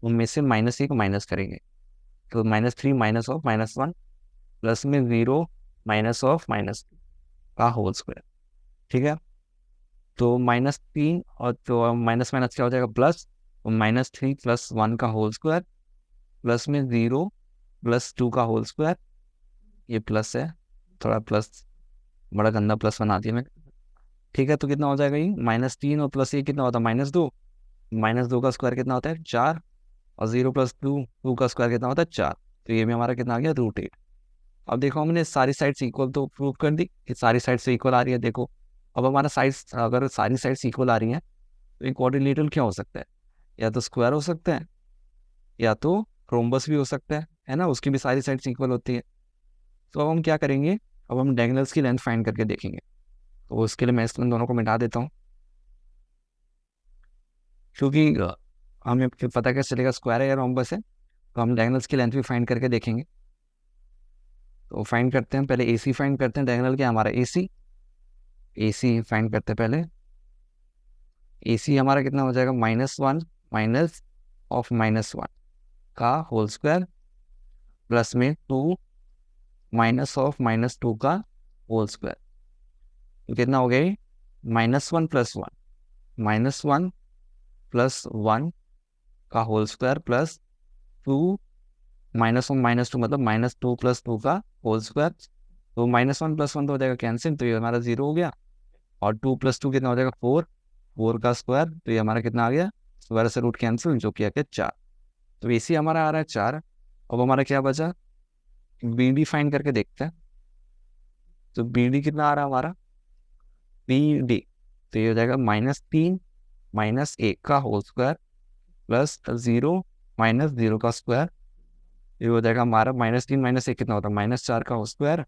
Speaker 1: उनमें से -1 माइनस करेंगे, तो -3 माइनस ऑफ -1 प्लस में 0 माइनस ऑफ -2 का होल स्क्वायर, ठीक है। तो -3 और तो माइनस माइनस क्या हो जाएगा प्लस, -3 + 1 का होल स्क्वायर प्लस में 0 + 2 का होल स्क्वायर, ये प्लस है, थोड़ा प्लस बड़ा गंदा प्लस बना दिया मैंने, ठीक है। तो कितना हो जाएगा ये, -3 और +1 कितना होता है -2, -2 का स्क्वायर कितना होता है 4, और 0 + 2 का स्क्वायर कितना होता है 4। तो ये भी हमारा कितना आ गया, √8। अब देखो हमने सारी साइड्स इक्वल तो प्रूव कर दी कि सारी साइड्स से इक्वल आ रही है, देखो। अब हमारा साइड्स, अगर सारी साइड्स इक्वल आ रही हैं तो एक क्वाड्रिलेटरल क्या हो सकता है, या तो स्क्वायर हो सकता है, या तो रोम्बस भी हो सकता है ना, उसकी भी सारी साइड्स इक्वल होती है। तो अब हम क्या करेंगे, अब हम डायगोनल्स की लेंथ फाइंड करके देखेंगे। तो उसके लिए मैं इन दोनों को मिटा देता हूँ, क्योंकि हमें फिर पता कैसे चलेगा स्क्वायर है या रोम्बस है। तो हम डायगोनल्स की लेंथ भी फाइंड करके देखेंगे। तो फाइंड करते हैं, पहले ए सी फाइंड करते हैं, डायगोनल क्या हमारा ए सी फाइंड करते हैं पहले। ए सी हमारा कितना हो जाएगा, -1 माइनस ऑफ -1 का होल स्क्वायर प्लस में 2 माइनस ऑफ -2 का होल स्क्वायर। तो कितना हो गया ये, -1 + 1 -1 + 1 का whole square plus 2 minus of -2 मतलब -2 + 2 का होल स्क्वायर। तो -1 + 1 तो हो जाएगा कैंसिल, तो ये हमारा 0 हो गया, और 2 + 2 कितना हो जाएगा 4 का स्क्वायर, तो ये हमारा कितना आ गया, स्क्वायर से रूट कैंसिल, जो कि आ गया 4। तो ए सी हमारा आ रहा है 4। अब हमारा क्या बचा, बी डी फाइंड करके देखते हैं। तो बी डी कितना आ रहा है हमारा, बी डी, तो ये हो जाएगा -3 -1 का होल स्क्वायर प्लस 0 -0 का स्क्वायर, ये हो जाएगा हमारा -3 -1 कितना होता है -4 का होल स्क्वायर,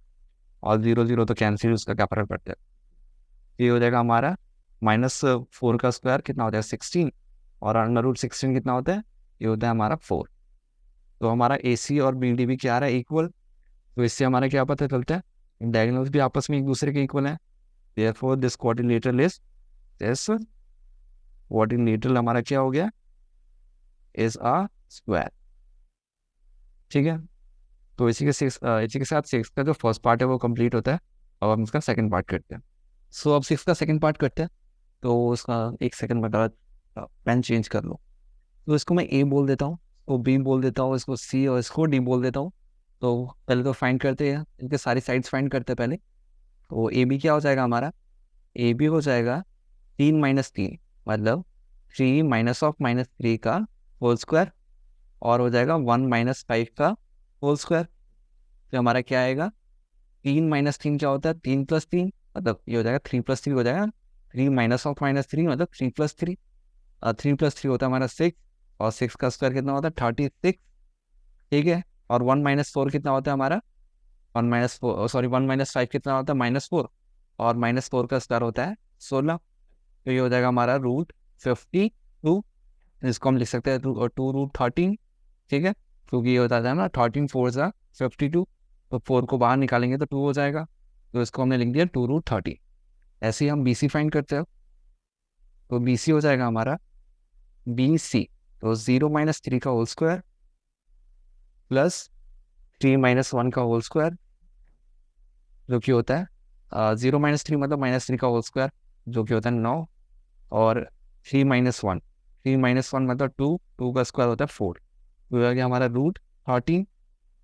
Speaker 1: और 0 0 तो कैंसिल, उसका क्या फर्क पड़ता है। ये हो जाएगा हमारा -4 का स्क्वायर कितना होता है 16, और √16 कितना होता है, ये होता है हमारा 4। तो हमारा ए सी और बी डी भी क्या आ रहा है, इक्वल। तो इससे हमारा क्या पता चलता है, डायगोनल्स भी आपस में एक दूसरे के इक्वल हैं। Therefore this quadrilateral is this quadrilateral हमारा क्या हो गया, इज अ स्क्वायर। ठीक है, तो इसी के साथ सिक्स का जो फर्स्ट पार्ट है वो कंप्लीट होता है। अब हम इसका सेकंड पार्ट करते हैं। सो अब सिक्स का सेकंड पार्ट करते हैं। तो उसका एक सेकंड में पेन चेंज कर लो। तो इसको मैं ए बोल देता हूँ, इसको बी बोल देता हूँ, इसको सी और इसको डी बोल देता हूँ। तो पहले तो फाइंड करते हैं, इनके सारी साइड्स फाइंड करते हैं पहले। तो ए बी क्या हो जाएगा हमारा, ए बी हो जाएगा 3 - 3, मतलब 3 - (-3) का होल स्क्वायर, और हो जाएगा 1 - 5 का होल स्क्वायर। तो हमारा क्या आएगा, 3 - 3 क्या होता है, 3 + 3, मतलब ये हो जाएगा 3 + 3 हो जाएगा। 3 - (-3) मतलब 3 + 3, 3 + 3 होता है हमारा 6, और 6 का स्क्वायर कितना होता है 36। ठीक है, और 1 - 4 कितना होता है हमारा, 1 - 5 कितना होता है -4, और -4 का स्क्वायर होता है 16। तो ये हो जाएगा हमारा √52। इसको हम लिख सकते हैं 2√13। ठीक है, क्योंकि ये होता है ना 13 × 4 = 52, तो 4 को बाहर निकालेंगे तो 2 हो जाएगा। तो इसको हमने लिख दिया 2√13। ऐसे ही हम बी सी फाइंड करते हैं। तो बी सी हो जाएगा हमारा बी सी, तो 0 - 3 का होल स्क्वायर प्लस 3 - 1 का होल स्क्वायर, जो कि होता है 0 - 3 मतलब -3 का होल स्क्वायर, जो कि होता है 9, और 3 - 1, 3 - 1 मतलब 2, 2 का स्क्वायर होता है 4। तो हो गया हमारा √13।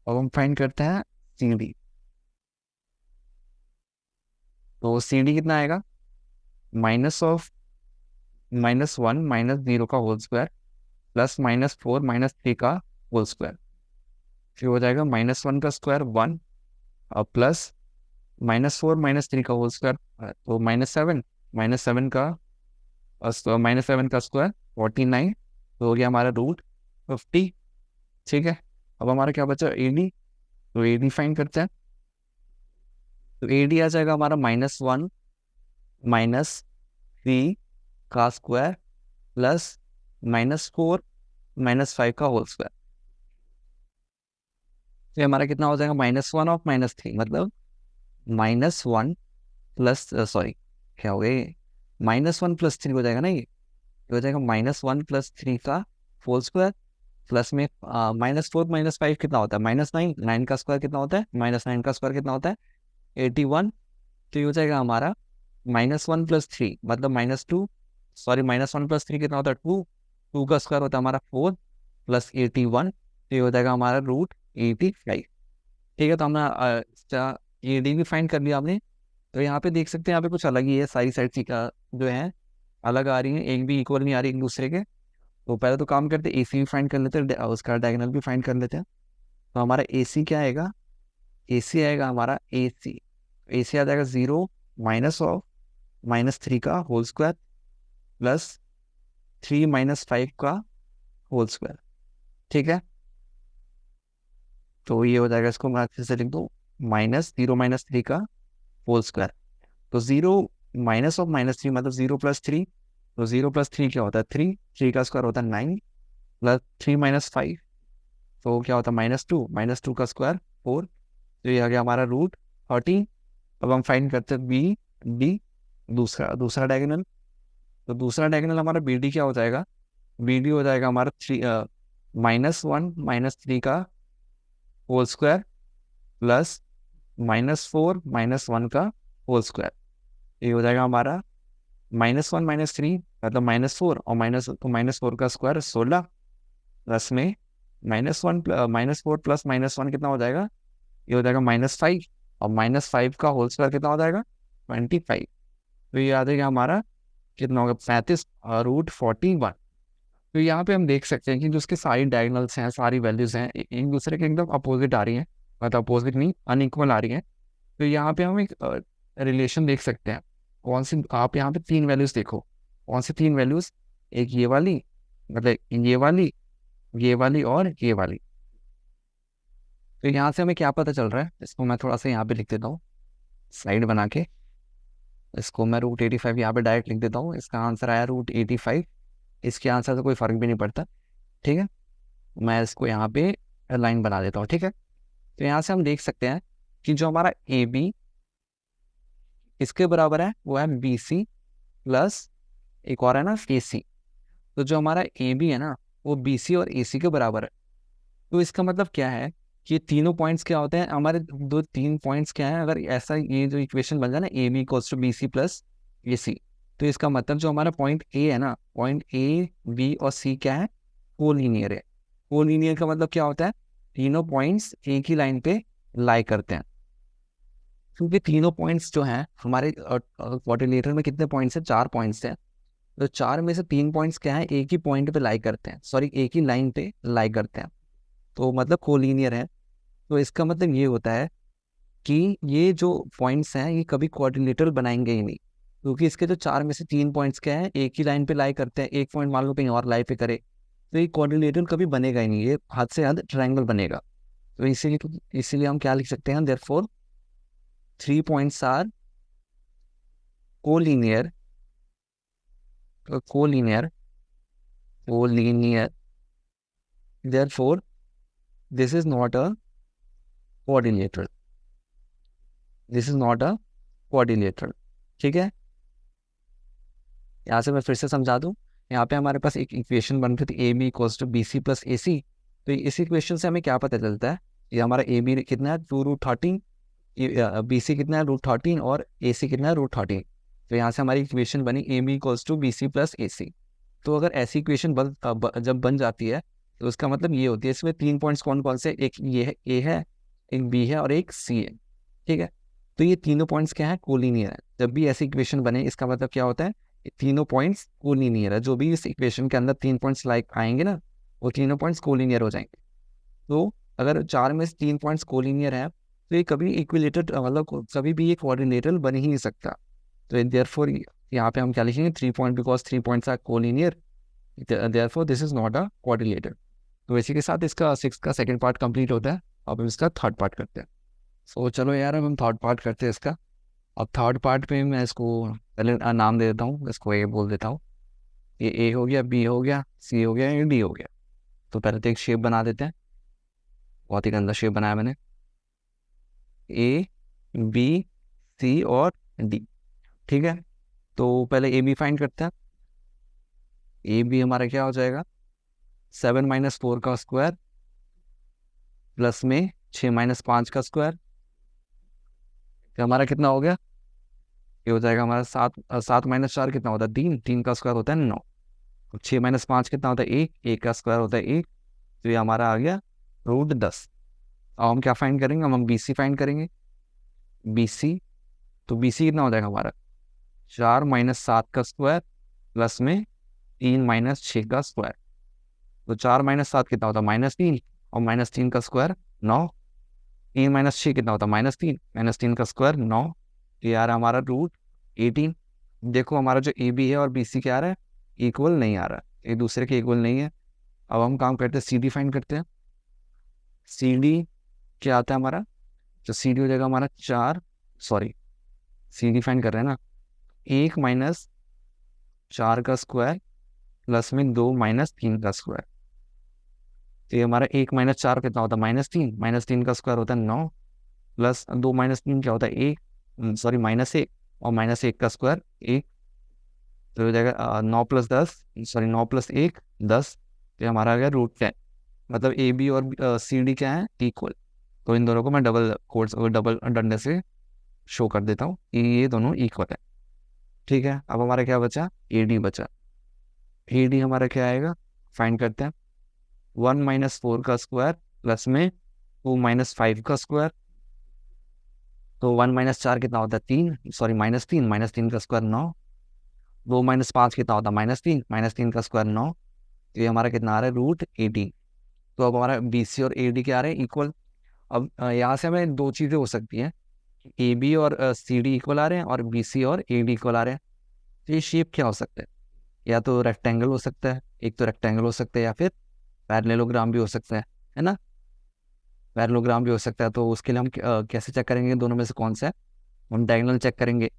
Speaker 1: अब हम फाइंड करते हैं सी डी। तो सी डी कितना आएगा, -(-1 - 0) का होल स्क्वायर प्लस -4 - 3 का होल स्क्वायर। फिर हो जाएगा -1 का स्क्वायर 1, और प्लस -4 - 3 का होल स्क्वायर, तो -7, -7 का -7 का स्क्वायर 49। तो हो गया हमारा √50। ठीक है, अब हमारा क्या बचा, ए डी। तो ए डी फाइंड करते हैं। तो ए डी आ जाएगा हमारा -1 - 3 का स्क्वायर प्लस -4 - 5 का होल स्क्वायर। तो ये हमारा कितना हो जाएगा, -1 और -3 मतलब -1 प्लस सॉरी क्या हो गया, -1 + 3 हो जाएगा ना, ये हो जाएगा -1 + 3 का होल स्क्वायर प्लस में -4 - 5 कितना होता है -9, 9 का स्क्वायर कितना होता है, -9 का स्क्वायर कितना होता है 81। तो ये हो जाएगा हमारा -1 + 3 मतलब -2, सॉरी -1 + 3 कितना होता है 2, 2 का स्क्वायर होता है हमारा 4 प्लस 81। तो ये हो जाएगा हमारा √85। ठीक है, तो हमने इसका ए डी भी फाइंड कर लिया आपने। तो यहाँ पे देख सकते हैं, यहाँ पे कुछ अलग ही है, सारी साइड का जो है अलग आ रही है, एक भी इक्वल नहीं आ रही एक दूसरे के। तो पहले तो काम करते हैं, ए सी भी फाइंड कर लेते हैं, उसका डायगोनल भी फाइंड कर लेते हैं। तो हमारा ए सी क्या आएगा, ए सी आएगा हमारा ए सी आ जाएगा 0 - (-3) का होल स्क्वायर प्लस 3 - 5 का होल स्क्वायर। ठीक है, तो ये हो जाएगा, इसको मैं अच्छे से लिख दूँ, -0 - 3 का होल स्क्वायर। तो 0 - (-3) मतलब 0 + 3, तो 0 + 3 क्या होता है 3, 3 का स्क्वायर होता है 9 प्लस 3 - 5, तो क्या होता है -2, -2 का स्क्वायर 4। तो ये आ गया हमारा √13। अब हम फाइंड करते हैं बी डी, दूसरा दूसरा डायगोनल। तो दूसरा डायगोनल हमारा बी डी क्या हो जाएगा, बी डी हो जाएगा हमारा -1 - 3 का होल स्क्वायर प्लस -4 - 1 का होल स्क्वायर। ये हो जाएगा हमारा -1 - 3 मतलब -4, और -4 का स्क्वायर 16 प्लस में -1 -4 प्लस -1 कितना हो जाएगा, ये हो जाएगा -5, और -5 का होल स्क्वायर कितना हो जाएगा 25। तो ये आ जाएगा हमारा कितना होगा 35 √41। तो यहाँ पे हम देख सकते हैं कि जो उसके सारी डायगोनल्स हैं, सारी वैल्यूज हैं, एक दूसरे के एकदम अपोजिट आ रही हैं, मतलब अपोजिट नहीं अनइक्वल आ रही हैं। तो यहाँ पे हम एक रिलेशन देख सकते हैं। कौन सी, आप यहाँ पे 3 वैल्यूज देखो, कौन सी 3 वैल्यूज, एक ये वाली, मतलब ये वाली और ये वाली। तो यहाँ से हमें क्या पता चल रहा है, इसको मैं थोड़ा सा यहाँ पे लिख देता हूँ स्लाइड बना के। इसको मैं √85 यहाँ पे डायरेक्ट लिख देता हूँ। इसका आंसर आया √85। इसके आंसर से कोई फर्क भी नहीं पड़ता। ठीक है, मैं इसको यहाँ पे लाइन बना देता हूँ, ठीक है। तो यहाँ से हम देख सकते हैं कि जो हमारा ए बी इसके बराबर है वो है बी सी प्लस एक और है ना ए सी। तो जो हमारा ए बी है ना वो बी सी और ए सी के बराबर है। तो इसका मतलब क्या है कि तीनों पॉइंट्स क्या होते हैं हमारे, दो तीन पॉइंट्स क्या है, अगर ऐसा ये जो इक्वेशन बन जाए ना A B equals to B C plus A C, तो इसका मतलब जो हमारा पॉइंट ए है ना, पॉइंट ए बी और सी क्या है, कोलिनियर है। कोलिनियर का मतलब क्या होता है, तीनों पॉइंट्स एक ही लाइन पे लाई करते हैं। क्योंकि तीनों पॉइंट्स जो हैं हमारे क्वाड्रिलेटरल में कितने पॉइंट्स हैं, 4 पॉइंट्स हैं। तो 4 में से 3 पॉइंट्स क्या है, एक ही पॉइंट पे लाई करते हैं, सॉरी एक ही लाइन पे लाई करते हैं, तो मतलब कोलिनियर है। तो इसका मतलब ये होता है कि ये जो पॉइंट्स हैं ये कभी क्वाड्रिलेटरल बनाएंगे ही नहीं, क्योंकि इसके जो 4 में से 3 पॉइंट्स क्या है, एक ही लाइन पे लाई करते हैं, एक पॉइंट मान लो कहीं और लाई पे करे, तो ये क्वाड्रिलेटरल कभी बनेगा ही नहीं, ये हद से हद ट्रायंगल बनेगा। तो इसीलिए हम क्या लिख सकते हैं, therefore 3 points are collinear, collinear, collinear, therefore this is not a quadrilateral, this is not a quadrilateral, ठीक है। यहाँ से मैं फिर से समझा दूँ, यहाँ पे हमारे पास एक इक्वेशन बन रही थी A B equals to B C plus A C. तो इस इक्वेशन से हमें क्या पता चलता है, ये हमारा ए बी कितना है 2√13, बी सी कितना है √13 और ए सी कितना है √13। तो यहाँ से हमारी इक्वेशन बनी A B equals to B C plus A C. तो अगर ऐसी इक्वेशन जब बन जाती है तो उसका मतलब ये होती है, इसमें 3 पॉइंट्स कौन कौन से, एक ये है ए है, एक बी है और एक सी है, ठीक है। तो ये तीनों पॉइंट्स क्या है, कोलिनियर है। जब भी ऐसी इक्वेशन बने इसका मतलब क्या होता है, ये तीनों पॉइंट्स कोलिनियर है। जो भी इस इक्वेशन के अंदर 3 पॉइंट्स लाइक आएंगे ना, वो तीनों पॉइंट्स कोलिनियर हो जाएंगे। तो अगर 4 में से 3 पॉइंट्स कोलिनियर है तो ये कभी इक्विलेटरल मतलब कभी भी ये कोऑर्डिनेटरल बन ही नहीं सकता। तो देयरफॉर यहाँ पे हम क्या लिखेंगे, 3 point, because 3 points are collinear, therefore this is not a coordinator. तो इसी के साथ इसका 6 का सेकंड पार्ट कंप्लीट होता है। अब हम इसका थर्ड पार्ट करते हैं। सो चलो यार, अब हम थर्ड पार्ट करते हैं इसका। अब थर्ड पार्ट पे मैं इसको पहले नाम दे देता हूँ, इसको ए बोल देता हूँ। ये ए हो गया, बी हो गया, सी हो गया, ये डी हो गया। तो पहले तो एक शेप बना देते हैं, बहुत ही गंदा शेप बनाया मैंने, ए बी सी और डी, ठीक है। तो पहले ए बी फाइंड करते हैं। ए बी हमारा क्या हो जाएगा, 7 - 4 का स्क्वायर प्लस में 6 - 5 का स्क्वायर, हमारा कितना हो गया, ये हो जाएगा हमारा 7 - 4 कितना होता है, 3, 3 का स्क्वायर होता है 9, 6 - 5 कितना होता है 1, 1 का स्क्वायर होता है 1, तो ये हमारा आ गया √10। अब हम क्या फाइंड करेंगे, हम बी सी फाइंड करेंगे। बी सी, तो बी सी कितना हो जाएगा हमारा 4 - 7 का स्क्वायर प्लस में 3 - 6 का स्क्वायर। तो 4 - 7 कितना होता है -3, और -3 का स्क्वायर 9, 3 - 6 कितना होता है -3, -3 का स्क्वायर 9, तो यार हमारा √18। देखो हमारा जो ए बी है और बी सी क्या आ रहा है, इक्वल नहीं आ रहा है, एक दूसरे के इक्वल नहीं है। अब हम काम करते हैं, सी डी फाइंड करते हैं। सी डी क्या आता है हमारा, तो सी डी हो जाएगा हमारा 4, सॉरी सी डी फाइंड कर रहे हैं ना, 1 - 4 का स्क्वायर प्लस में 2 - 3 का स्क्वायर। तो ये हमारा 1 - 4 कितना होता है -3, -3 का स्क्वायर होता है 9, प्लस 2 - 3 क्या होता है 1, सॉरी -1, और -1 का स्क्वायर 1, तो हो जाएगा 9 + 10, सॉरी 9 + 1 10, तो हमारा आ गया √10। मतलब ए बी और सी डी क्या है, इक्वल। तो इन दोनों को मैं डबल कोड्स और डबल डंडे से शो कर देता हूँ कि ये दोनों इक्वल है, ठीक है। अब हमारा क्या बचा, ए डी बचा। ए डी हमारा क्या आएगा, फाइंड करते हैं। 1 - 4 का स्क्वायर प्लस में 2 - 5 का स्क्वायर, तो 1 - 4 कितना होता है 3, सॉरी -3, -3 का स्क्वायर 9, 2 - 5 कितना होता है -3, -3 का स्क्वायर 9, तो ये हमारा कितना आ रहा है √18। तो अब हमारा बी सी और ए डी क्या आ रहे हैं, इक्वल। अब यहाँ से हमें दो चीज़ें हो सकती हैं, ए बी और सी डी इक्वल आ रहे हैं और बी सी और ए डी इक्वल आ रहे हैं। तो ये शेप क्या हो सकता है, या तो रेक्टेंगल हो सकता है, एक तो रेक्टेंगल हो सकता है, या फिर पैरेललोग्राम भी हो सकता है ना, पैरेललोग्राम भी हो सकता है। तो उसके लिए हम कैसे चेक करेंगे दोनों में से कौन सा है, हम डायगोनल चेक करेंगे।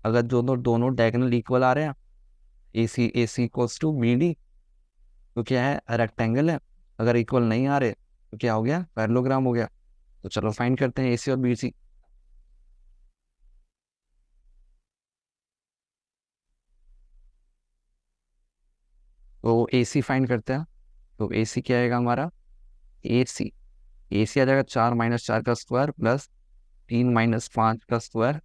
Speaker 1: अगर दोनों दोनों डायगोनल इक्वल आ रहे हैं, ए c equals to B D, तो क्या है रेक्टेंगल है। अगर इक्वल नहीं आ रहे तो क्या हो गया, पैरेललोग्राम हो गया। तो चलो फाइंड करते हैं AC और BC। तो AC फाइंड करते हैं। तो AC क्या आएगा हमारा, AC AC आ जाएगा 4 - 4 का स्क्वायर प्लस 3 - 5 का स्क्वायर।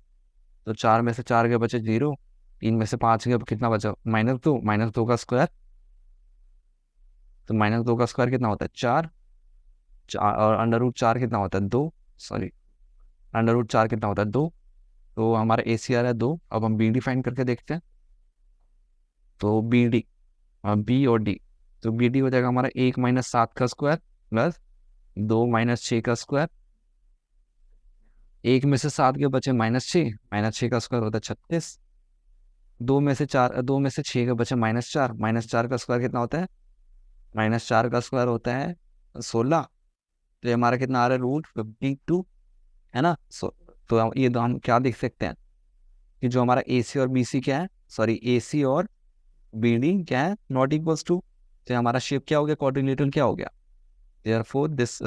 Speaker 1: तो 4 में से 4 के बचे 0, 3 में से 5 के कितना बचा, -2, -2 का स्क्वायर। तो -2 का स्क्वायर कितना होता है, 4। और अंडर रूट 4 कितना होता है, 2। सॉरी, अंडर रूट 4 कितना होता है, 2। तो हमारा AC आ रहा है 2। अब हम BD फाइंड करके देखते हैं। तो BD, B और D, तो BD हो जाएगा हमारा 1 - 7 का स्क्वायर प्लस 2 - 6 का स्क्वायर। 1 में से 7 के बचे -6, -6 का स्क्वायर होता है 36। 2 में से 6 के बचे -4, -4 का स्क्वायर कितना होता है, -4 का स्क्वायर होता है 16। तो ये हमारा कितना आ रहा है, √52, है ना। तो ये हम क्या देख सकते हैं कि जो हमारा AC और BC क्या है, सॉरी AC और BD क्या है, नॉट इक्वल्स टू। तो हमारा शेप क्या हो गया, कोऑर्डिनेटर क्या हो गया, therefore this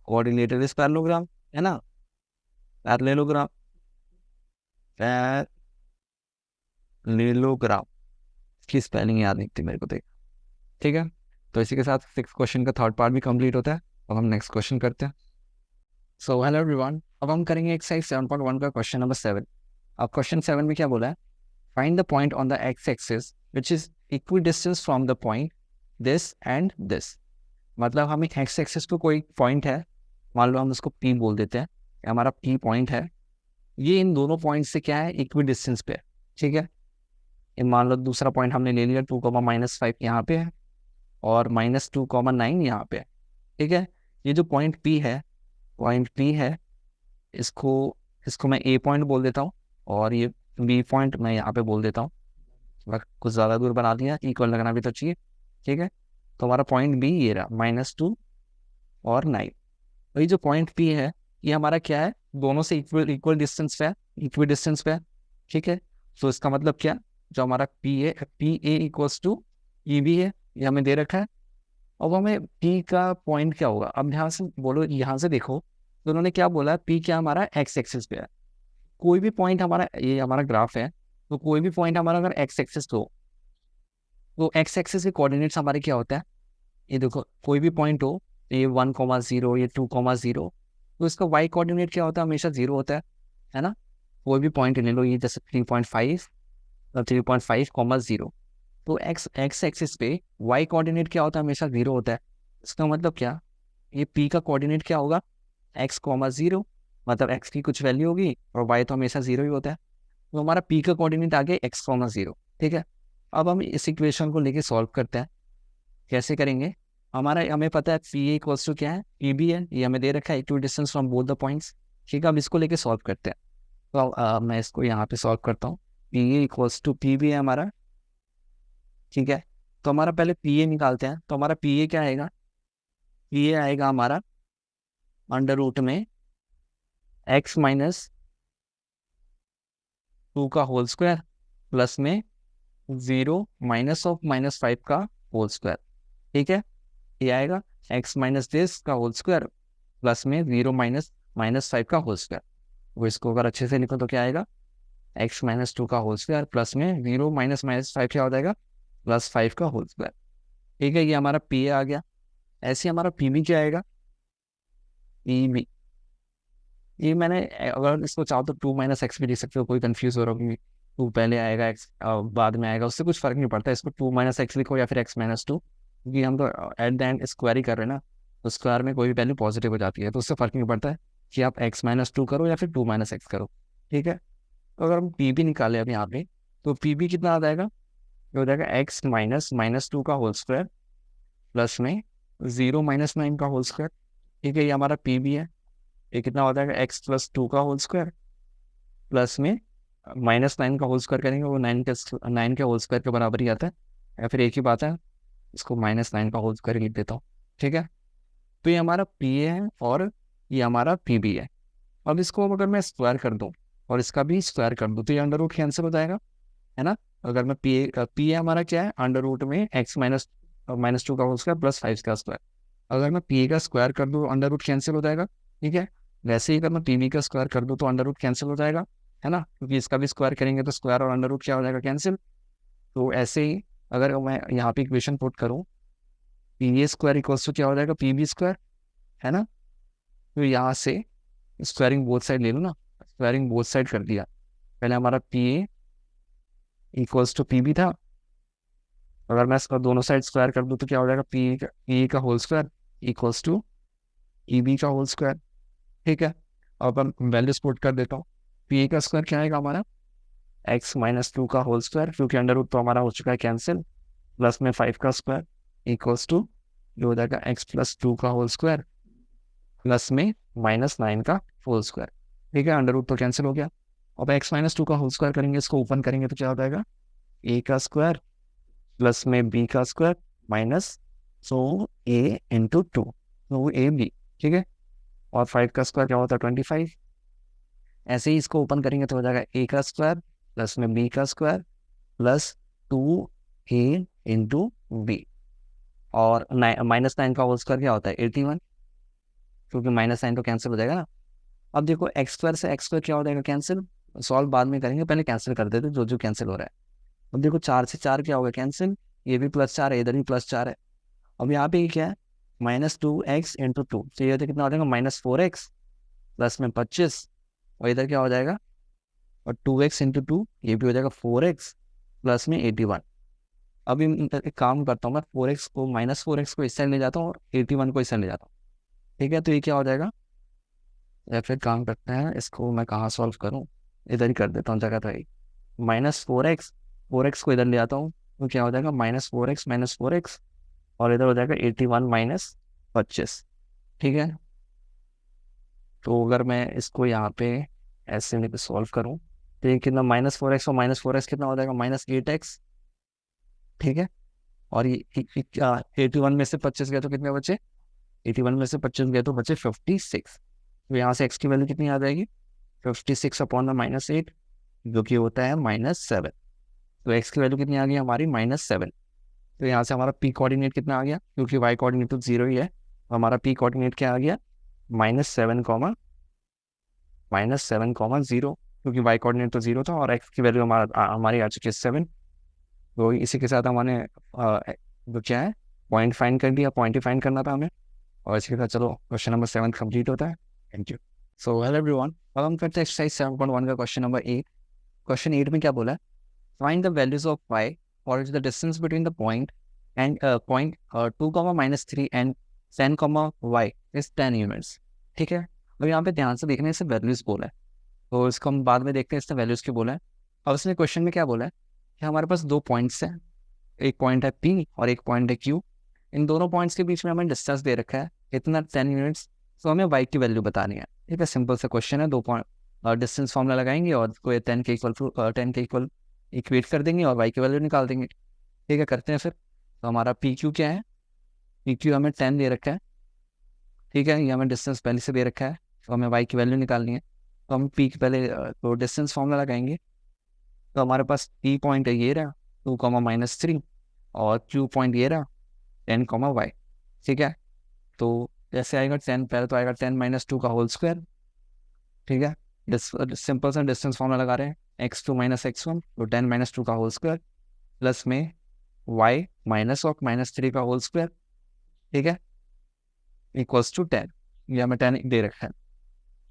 Speaker 1: coordinator is parallelogram, है ना, पैरेललोग्राम, पैरेललोग्राम की स्पेलिंग याद नहीं थी मेरे को, देख। ठीक है, तो इसी के साथ 6 क्वेश्चन का थर्ड पार्ट भी कंप्लीट होता है। अब हम नेक्स्ट क्वेश्चन करते हैं। सो हेलो एवरीवन, अब हम करेंगे एक्सरसाइज 7.1 का क्वेश्चन नंबर 7। अब क्वेश्चन 7 में क्या बोला है, find the point on the x axis which is equidistant from the point this and this. मतलब हम एक एक्स एक्सिस पे कोई पॉइंट है, मान लो हम उसको P बोल देते हैं, हमारा P पॉइंट है, ये इन दोनों पॉइंट से क्या है, इक्वी डिस्टेंस पे है। ठीक है, ये मान लो दूसरा पॉइंट हमने ले लिया, 2, -5 यहाँ पे है और -2, 9 यहाँ पे है। ठीक है, ये जो पॉइंट P है, इसको इसको मैं A पॉइंट बोल देता हूँ और ये B पॉइंट मैं यहाँ पे बोल देता हूँ। कुछ ज़्यादा दूर बना दिया, इक्वल लगना भी तो चाहिए। ठीक है, तो हमारा पॉइंट B ये रहा, -2 और 9। तो ये जो पॉइंट P है, ये हमारा क्या है, दोनों से इक्वल डिस्टेंस पे है, इक्वी डिस्टेंस पे है। ठीक है, तो इसका मतलब क्या, जो हमारा P है, PA इक्वल्स टू EB है, ये हमें दे रखा है। अब हमें P का पॉइंट क्या होगा, अब यहाँ से बोलो, यहाँ से देखो, तो उन्होंने क्या बोला, P क्या हमारा एक्स एक्सिस पे है। कोई भी पॉइंट हमारा, ये हमारा ग्राफ है, तो कोई भी पॉइंट हमारा अगर एक्स एक्सिस हो, तो एक्स एक्सिस के कोऑर्डिनेट्स हमारे क्या होता है, ये देखो, कोई भी पॉइंट हो, ये 1, 0, ये 2, 0, तो इसका वाई कोऑर्डिनेट क्या होता है, हमेशा 0 होता है ना। कोई भी पॉइंट ले लो, ये जैसे 3.5 और 3.5, 0, तो एक्स एक्सिस पे वाई कोऑर्डिनेट क्या होता है, हमेशा 0 होता है। इसका मतलब क्या, ये P का कोऑर्डिनेट क्या होगा, x, 0, मतलब x की कुछ वैल्यू होगी और y तो हमेशा 0 ही होता है। तो हमारा P का कोऑर्डिनेट आ गया x, 0। ठीक है, अब हम इस इक्वेशन को लेके सॉल्व करते हैं। कैसे करेंगे, हमें पता है P इक्वल्स टू क्या है, PB है, ये हमें दे रखा है, equi distance from both the points. ठीक है, अब इसको लेके सॉल्व करते हैं। तो मैं इसको यहाँ पे सॉल्व करता हूँ। PA इक्वल्स टू PB है हमारा। ठीक है, तो हमारा पहले PA निकालते हैं। तो हमारा PA क्या आएगा, PA आएगा हमारा √में x-2 का होल स्क्वायर प्लस में 0 -5 का होल स्क्वायर। ठीक है, ये आएगा x- का होल स्क्वायर प्लस में 0 -5 का होल स्क्वायर। वो इसको अगर अच्छे से लिखो तो क्या आएगा, x-2 का होल स्क्वायर प्लस में 0 -5 क्या हो जाएगा, +5 का होल स्क्वायर। ठीक है, ये हमारा PA आ गया। ऐसे हमारा PB क्या आएगा, PB, ये मैंने, अगर इसको चाहो तो 2 - x भी लिख सकते हो, कोई कंफ्यूज हो रहा होगी, 2 पहले आएगा, x बाद में आएगा, उससे कुछ फर्क नहीं पड़ता। इसको 2 - x लिखो या फिर x-2, क्योंकि हम तो एट द एंड स्क्वायर ही कर रहे हैं ना, तो स्क्वायर में कोई भी वैल्यू पॉजिटिव हो जाती है, तो उससे फर्क नहीं पड़ता है कि आप x-2 करो या फिर 2 - x करो। ठीक है, तो अगर हम PB निकाले अब यहाँ पे, तो PB कितना आ जाएगा, ये हो जाएगा x -2 का होल स्क्वायर प्लस में 0 -9 का होल स्क्वायर। ठीक है, ये हमारा PB है। ये कितना हो जाएगा, x+2 का होल स्क्वायर प्लस में -9 का होल स्क्वायर करेंगे, वो 9 के होल स्क्वायर के बराबर ही आता है, या फिर एक ही बात है, इसको -9 का होल स्क्वायर लिख देता हूँ। ठीक है, तो ये हमारा PA है और ये हमारा PB है। अब इसको अगर मैं स्क्वायर कर दूँ और इसका भी स्क्वायर कर दूँ, तो ये अंडर रूट कैंसिल हो जाएगा, है ना। अगर मैं PA हमारा क्या है, √में x -2 का होल स्क्वायर प्लस 5 का स्क्वायर। अगर मैं पी ए का स्क्वायर कर दूँ अंडर रूट कैंसिल हो जाएगा, ठीक है। वैसे ही अगर मैं पी बी का स्क्वायर कर दूँ तो अंडर रूट कैंसिल हो जाएगा, है ना, क्योंकि इसका भी स्क्वायर करेंगे तो स्क्वायर और अंडर रूट क्या हो जाएगा, कैंसिल। तो ऐसे ही अगर मैं यहाँ पे इक्वेशन पुट करूँ, P A square equals to क्या हो जाएगा, पी बी स्क्वायर, है ना। तो यहाँ से स्क्वायरिंग बोथ साइड ले लो ना, स्क्वायरिंग बोथ साइड कर दिया। पहले हमारा P A equals to P B था, अगर मैं इसका दोनों साइड स्क्वायर कर दूँ तो क्या हो जाएगा, पी का whole square equals to E B का होल स्क्वायर, ठीक है। अब मैं वैल्यूज पुट कर देता हूँ। पी का स्क्वायर क्या आएगा हमारा, x-2 का होल स्क्वायर, क्योंकि अंडर रूट तो हमारा हो चुका है कैंसिल, प्लस में 5 का स्क्वायर इक्वल्स टू जो हो जाएगा x+2 का होल स्क्वायर प्लस में -9 का होल स्क्वायर, ठीक है। अंडर रूट तो कैंसिल हो गया। अब x-2 का होल स्क्वायर करेंगे, इसको ओपन करेंगे तो क्या हो जाएगा, a का स्क्वायर प्लस में b का square minus so a into 2, तो ए बी, ठीक है। और 5 का स्क्वायर क्या होता है, 25। ऐसे ही इसको ओपन करेंगे तो हो जाएगा a का स्क्वायर प्लस में b का square plus 2a into B, और -9 का होल स्क्वायर क्या होता है, 81, क्योंकि -9 तो कैंसिल हो जाएगा ना। अब देखो एक्स स्क्वायर से एक्स स्क्वायर क्या हो जाएगा, कैंसिल। सॉल्व बाद में करेंगे, पहले कैंसिल कर देते जो जो कैंसिल हो रहा है। अब देखो 4 से 4 क्या होगा, कैंसिल, ये भी +4 है, इधर भी +4 है। अब यहाँ पे क्या है, -2x इंटू 2, तो ये तो कितना हो जाएगा, -4x प्लस में 25, और इधर क्या हो जाएगा, और 2x इंटू 2, ये भी हो जाएगा 4x प्लस में 81। अभी एक काम करता हूँ, मैं 4x को इस साइड ले जाता हूँ और 81 को इस साइड ले जाता हूँ, ठीक है। तो ये क्या हो जाएगा, या फिर काम करते हैं, इसको मैं कहाँ सॉल्व करूँ, इधर ही कर देता हूँ जगह तो है। -4x को इधर ले आता हूँ, तो क्या हो जाएगा, -4x और इधर हो जाएगा 81 माइनस 25, ठीक है। तो अगर मैं इसको यहाँ पे ऐसे नहीं सॉल्व करूँ तो ये कितना, -4x और -4x कितना हो जाएगा, -8x, ठीक है। और ये 81 में से 25 गए तो कितने बचे, 81 में से 25 गए तो बचे 56। तो यहाँ से x की वैल्यू कितनी आ जाएगी, 56 अपॉन में -8, जो कि होता है -7। तो x की वैल्यू कितनी आ गई हमारी, -7। तो यहाँ से हमारा p कोऑर्डिनेट कितना आ गया, क्योंकि y कोऑर्डिनेट तो 0 ही है, तो हमारा p कोऑर्डिनेट क्या आ गया, -7,0, क्योंकि y कोऑर्डिनेट तो 0 था और x की वैल्यू हमारी आ चुकी है 7। तो इसी के साथ हमने जो क्या है, पॉइंट फाइंड कर दिया, पॉइंट ही फाइंड करना था हमें, और इसके साथ चलो क्वेश्चन नंबर 7 कंप्लीट होता है। Thank you. So hello everyone, अब हम करते हैं एक्सरसाइज 7.1 का क्वेश्चन नंबर 8। क्वेश्चन 8 में क्या बोला है, find the values of y और the distance between the point and point 2, -3 and 10, y is 10 units, ठीक है। अब यहाँ पे ध्यान से देखने से वैल्यूज बोला है, तो इसको हम बाद में देखते हैं इसने वैल्यूज क्यों बोला है। अब इसने क्वेश्चन में क्या बोला है कि हमारे पास दो पॉइंट्स हैं, एक पॉइंट है P और एक पॉइंट है Q। इन दोनों पॉइंट्स के बीच में हमें डिस्टेंस दे रखा है इतना 10 यूनिट्स, तो हमें y की वैल्यू बतानी है, ठीक है। सिंपल सा क्वेश्चन है, दो पॉइंट डिस्टेंस फॉर्मूला लगाएंगे और कोई 10 के इक्वल इक्वेट कर देंगे और y की वैल्यू निकाल देंगे, ठीक है। करते हैं फिर। तो हमारा PQ क्या है, PQ हमें 10 दे रखा है, ठीक है, ये हमें डिस्टेंस पहले से दे रखा है, तो हमें y की वैल्यू निकालनी है। तो हम P की पहले तो डिस्टेंस फॉर्मूला लगाएंगे, तो हमारे पास P पॉइंट है ये रहा 2, -3, और Q पॉइंट ये रहा 10, y, ठीक है। तो जैसे आएगा 10, पहले तो आएगा 10 - 2 का होल स्क्वायर, ठीक है। सिंपल सा डिस्टेंस फॉर्मूला लगा रहे हैं, x2 - x1, तो 10 - 2 का होल स्क्वायर प्लस में y -3 का होल स्क्वायर, ठीक है, इक्वल्स टू 10। ये हमें 10 दे रखा है,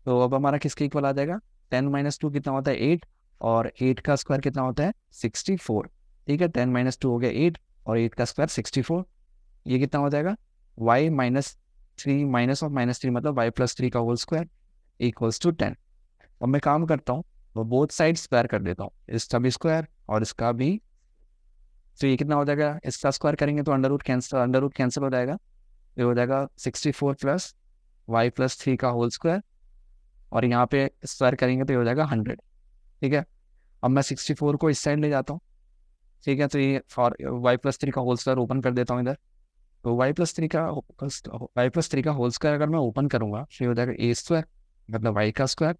Speaker 1: तो अब हमारा किसके इक्वल आ जाएगा, 10 - 2 कितना होता है 8, और 8 का स्क्वायर कितना होता है 64, ठीक है। 10 - 2 हो गया 8, और 8 का स्क्वायर 64, ये कितना हो जाएगा, y -3 -3 मतलब y+3 का होल स्क्वायर इक्वल्स टू 10। अब मैं काम करता हूँ, तो बोथ साइड स्क्वायर कर देता हूँ, इसका भी स्क्वायर और इसका भी। तो ये कितना हो जाएगा, इसका स्क्वायर करेंगे तो अंडर रूट कैंसिल हो जाएगा, ये हो जाएगा 64 प्लस y+3 का होल स्क्वायर, और यहाँ पे स्क्वायर करेंगे तो ये हो जाएगा 100, ठीक है। अब मैं 64 को इस साइड ले जाता हूँ, ठीक है। तो ये फॉर y+3 का होल स्क्वायर ओपन कर देता हूँ इधर, तो y+3 का होल स्क्वायर अगर मैं ओपन करूँगा तो ये हो जाएगा a² मतलब y का स्क्वायर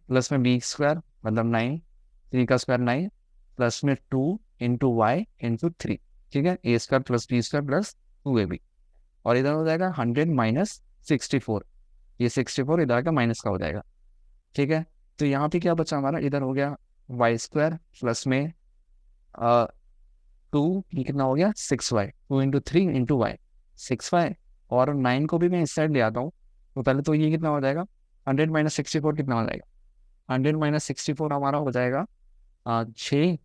Speaker 1: प्लस में b² मतलब 9, 3 का स्क्वायर 9 प्लस में 2 × y × 3, ठीक है। a² + b² प्लस 2ab, और इधर हो जाएगा 100 माइनस 64, ये 64 इधर का माइनस का हो जाएगा, ठीक है। तो यहाँ पे क्या बचा हमारा, इधर हो गया वाई स्क्वायर प्लस में 2, ये कितना हो गया 6y, 2 into 3 into Y 6y, और 9 को भी मैं इस साइड ले आता हूँ। तो पहले तो ये कितना हो जाएगा 100 माइनस 64 कितना हो जाएगा, 100 माइनस 64 हमारा हो जाएगा 6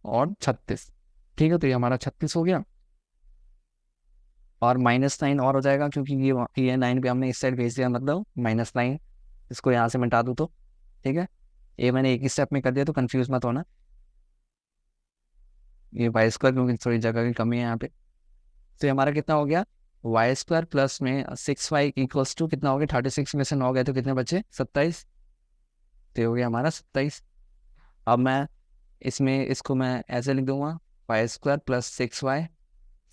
Speaker 1: और 36, ठीक है। तो ये हमारा 36 हो गया, और -9 और हो जाएगा क्योंकि ये 9 पे हमने इस साइड भेज दिया, मतलब -9, इसको यहाँ से मिटा दूँ तो, ठीक है। ये मैंने एक ही स्टेप में कर दिया तो कंफ्यूज मत होना, ये वाई स्क्वायर क्योंकि थोड़ी जगह की कमी है यहाँ पे। तो ये हमारा कितना हो गया वाई स्क्वायर प्लस में 6y इक्वल्स टू कितना हो गया 36 में से 9 गए तो कितने बचे 27, तो ये हो गया हमारा 27। अब मैं इसमें इसको मैं ऐसे लिख दूंगा वाई स्क्वायर प्लस 6y,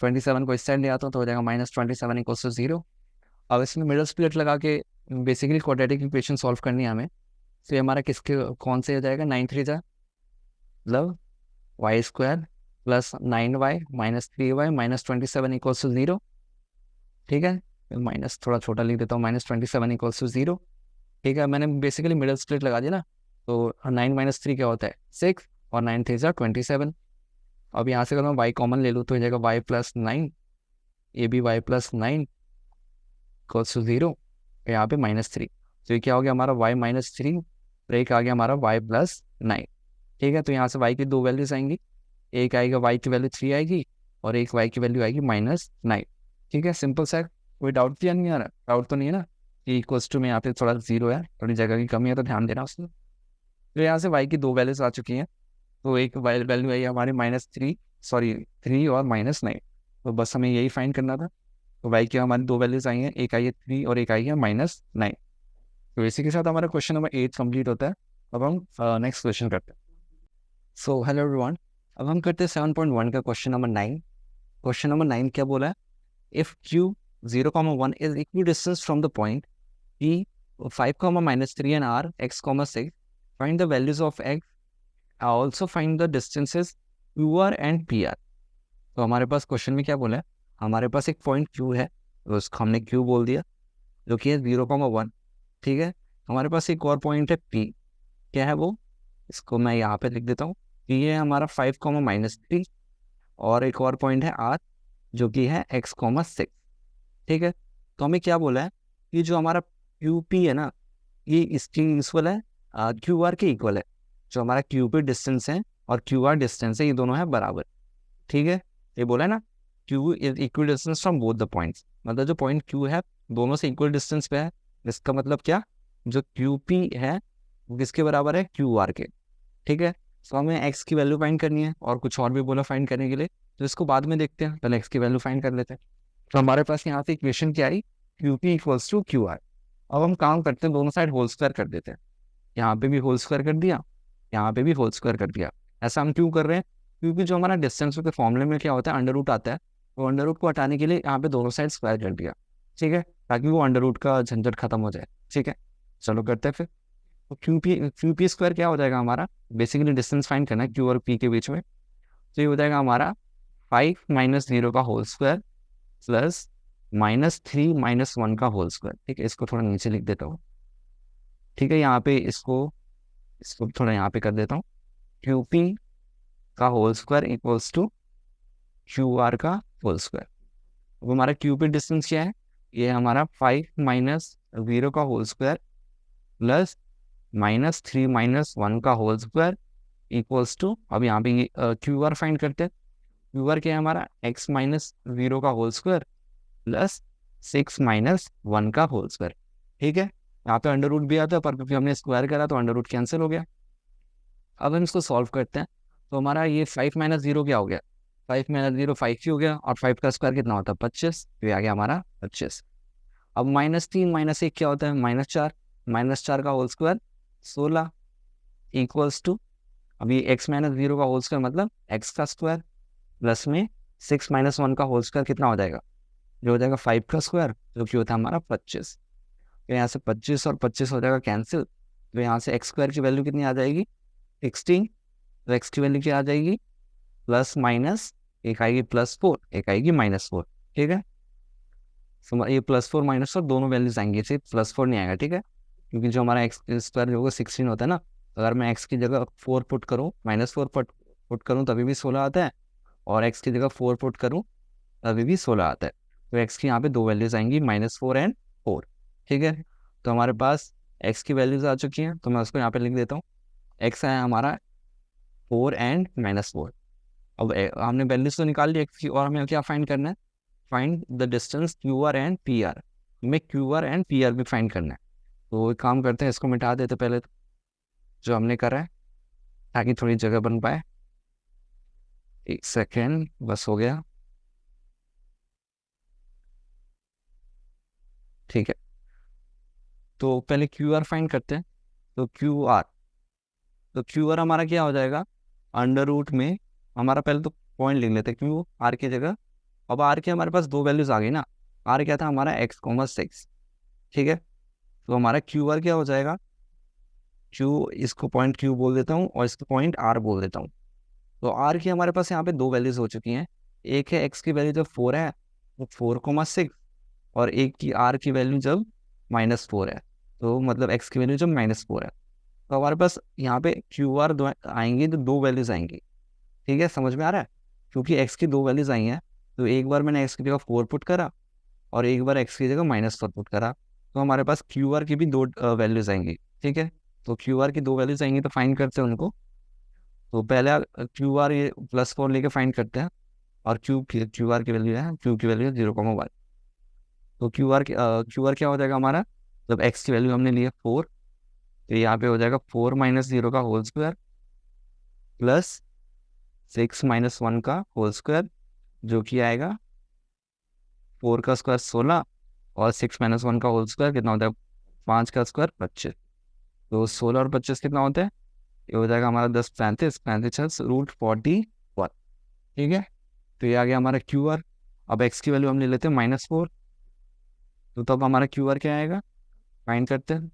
Speaker 1: 27 को इस साइड ले आता हूँ तो हो जाएगा -27 इक्वल्स टू 0। अब इसमें मिडल स्प्लिट लगा के बेसिकली क्वाड्रेटिक इक्वेशन सॉल्व करनी है हमें। तो ये हमारा किसके कौन से हो जाएगा 9 3 जा मतलब Y square plus 9y minus 3y minus 27 equals to 0, ठीक है। माइनस थोड़ा छोटा लिख देता हूँ, -27 इक्वल्स टू 0, ठीक है। मैंने बेसिकली मिडल स्प्लिट लगा दिया ना, तो 9 माइनस 3 क्या होता है 6, और 9 3 जा 27। अब यहाँ से अगर मैं y कॉमन ले लूँ तो हो जाएगा y प्लस 9, ये भी y प्लस 9 इक्वल्स टू 0, यहाँ पे -3, तो ये क्या हो गया हमारा y -3, और एक आ गया हमारा y प्लस 9, ठीक है। तो यहाँ से y की दो वैल्यूज आएंगी, एक आएगा y की वैल्यू 3 आएगी और एक y की वैल्यू आएगी -9, ठीक है। सिंपल सा, कोई डाउट तो नहीं आ रहा, डाउट तो नहीं है ना। ये इक्वल्स टू में यहाँ पे थोड़ा 0 है, थोड़ी जगह की कमी है तो ध्यान देना उसमें। तो यहाँ से y की दो वैल्यूज आ चुकी हैं, तो एक वैल्यू आई हमारी -3 और -9, तो बस हमें यही फाइंड करना था। तो y की हमारी दो वैल्यूज आई हैं, एक आई है 3 और एक आई है -9। तो इसी के साथ हमारा क्वेश्चन नंबर 8 कंप्लीट होता है। अब हम नेक्स्ट क्वेश्चन करते हैं। सो हेलो एवरीवन, अब हम करते हैं 7.1 का क्वेश्चन नंबर 9। क्वेश्चन नंबर 9 क्या बोला है, if q 0,1 is equidistant from the point p 5, -3 and r x, 6, find the values of x, also find the distances qr and pr। तो हमारे पास क्वेश्चन में क्या बोला है, हमारे पास एक पॉइंट q है, उसको हमने q बोल दिया, जो कि है 0,1, ठीक है। हमारे पास एक और पॉइंट है p, क्या है वो, इसको मैं यहाँ पे लिख देता हूँ, p है हमारा 5, -3, और एक और पॉइंट है r जो कि है x, 6, ठीक है। तो हमें क्या बोला है कि जो हमारा QP है ना, ये इसकी इक्वल है QR के इक्वल है। जो हमारा QP डिस्टेंस है और QR डिस्टेंस है, ये दोनों है बराबर, ठीक है। ये बोला है ना Q is equal distance from both the points, मतलब जो पॉइंट Q है दोनों से इक्वल डिस्टेंस पे है। इसका मतलब क्या, जो QP है वो किसके बराबर है QR के, ठीक है। तो हमें x की वैल्यू फाइंड करनी है, और कुछ और भी बोला फाइंड करने के लिए, तो इसको बाद में देखते हैं, पहले x की वैल्यू फाइंड कर लेते हैं। तो हमारे पास यहाँ से इक्वेशन क्या आई, QP इक्वल्स टू QR। अब हम काम करते हैं, दोनों साइड होल स्क्वायर कर देते हैं, यहाँ पे भी होल स्क्वायर कर दिया, यहाँ पे भी होल स्क्वायर कर दिया। ऐसा हम क्यों कर रहे हैं, क्योंकि जो हमारा डिस्टेंस के फॉर्मूले में क्या होता है अंडर रूट आता है, तो अंडर रूट को हटाने के लिए यहाँ पे दोनों साइड स्क्वायर कर दिया, ठीक है, ताकि वो अंडर रूट का झंझट खत्म हो जाए, ठीक है। चलो करते हैं फिर। तो QP स्क्वायर क्या हो जाएगा हमारा, बेसिकली डिस्टेंस फाइंड करना है Q और P के बीच में, तो ये हो जाएगा हमारा 5 - 0 का होल स्क्वायर प्लस -3 - 1 का होल स्क्वायर, ठीक है। इसको थोड़ा नीचे लिख देता हूँ, ठीक है। यहाँ पे इसको थोड़ा यहाँ पे कर देता हूँ, QP का whole square equals to QR का होल स्क्वायर। अब हमारा QP डिस्टेंस क्या है, ये हमारा 5 - 0 का होल स्क्वायर प्लस -3 - 1 का होल स्क्वायर इक्वल्स टू, अब यहाँ पे QR फाइंड करते हैं। QR क्या है हमारा x - 0 का होल स्क्वायर प्लस 6 - 1 का होल स्क्वायर, ठीक है। यहाँ पे अंडर रूट भी आता है, पर क्योंकि हमने स्क्वायर करा तो अंडर रूट कैंसिल हो गया। अब हम इसको सॉल्व करते हैं, तो हमारा ये 5 - 0 क्या हो गया, 5 - 0 5 ही हो गया, और 5 का स्क्वायर कितना होता है 25, तो ये आ गया हमारा 25। अब -3 - 1 क्या होता है -4, -4 का होल स्क्वायर 16 इक्वल्स टू, अभी x - 0 का होल स्क्वायर मतलब x का स्क्वायर प्लस में 6 - 1 का होल स्क्वायर कितना हो जाएगा, जो हो जाएगा 5 का स्क्वायर, जो कि होता है हमारा 25। तो यहाँ से 25 और 25 हो जाएगा कैंसिल, तो यहाँ से x स्क्वायर की वैल्यू कितनी आ जाएगी 16, तो x की वैल्यू क्या आ जाएगी प्लस माइनस, एक आएगी +4 एक आएगी -4, ठीक है। ये +4 -4 दोनों वैल्यूज आएंगे, सिर्फ +4 नहीं आएगा, ठीक है, क्योंकि जो हमारा एक्स स्क्वायर जो होगा 16 होता है ना, अगर मैं एक्स की जगह 4 पुट करूँ, -4 पुट करूँ तभी भी 16 आता है, और एक्स की जगह 4 पुट करूँ तभी भी 16 आता है। तो एक्स की यहाँ पे दो वैल्यूज आएंगी, -4 एंड 4, ठीक है। तो हमारे पास एक्स की वैल्यूज आ चुकी हैं, तो मैं उसको यहाँ पे लिख देता हूँ। एक्स है हमारा 4 एंड -4। अब हमने वैल्यूज तो निकाल ली एक्स की, और हमें क्या फाइंड करना है, find the distance Q R and P R. हमें Q R and P R भी फाइंड करना है। तो एक काम करते हैं, इसको मिटा देते पहले तो, जो हमने करा है, ताकि थोड़ी जगह बन पाए। एक सेकेंड, बस हो गया, ठीक है। तो पहले क्यू आर फाइंड करते हैं। तो क्यू आर हमारा क्या हो जाएगा, अंडर रूट में, हमारा पहले तो पॉइंट लिख लेते हैं क्यू आर की जगह। अब आर के हमारे पास दो वैल्यूज आ गई ना, आर क्या था हमारा x, 6, ठीक है। तो हमारा क्यू आर क्या हो जाएगा, क्यू, इसको पॉइंट क्यू बोल देता हूँ और इसको पॉइंट आर बोल देता हूँ। तो आर की हमारे पास यहाँ पे दो वैल्यूज हो चुकी हैं, एक है एक्स की वैल्यू जब 4 है, वो 4,6, और एक की आर की वैल्यू जब -4 है, तो मतलब एक्स की वैल्यू जब -4 है। तो हमारे पास यहाँ पे क्यू आर आएंगी, तो दो वैल्यूज आएंगी, ठीक है, समझ में आ रहा है। क्योंकि एक्स की दो वैल्यूज आई हैं, तो एक बार मैंने एक्स की जगह 4 पुट करा, और एक बार एक्स की जगह -4 पुट करा, तो हमारे पास क्यू आर की भी दो वैल्यूज आएंगी, ठीक है। तो क्यू आर की दो वैल्यूज आएंगी, तो फाइंड करते हैं उनको। तो पहले क्यू आर ये +4 लेके फाइंड करते हैं, और क्यू आर की वैल्यू है, क्यू की वैल्यू है 0,1। तो क्यू आर क्या हो जाएगा हमारा, जब एक्स की वैल्यू हमने ली है 4, तो यहाँ पे हो जाएगा 4 - 0 का होल स्क्वायर प्लस 6 - 1 का होल स्क्वायर, जो कि आएगा 4 का स्क्वायर 16, और 6 - 1 का होल स्क्वायर कितना होता है, 5 का स्क्वायर 25। तो 16 और 25 कितना होता है, ये हो जाएगा हमारा 10, 35, 35 √41, ठीक है। तो ये आ गया हमारा क्यू आर। अब एक्स की वैल्यू हम ले लेते हैं -4, तो तब हमारा क्यू आर क्या आएगा, फाइंड करते हैं।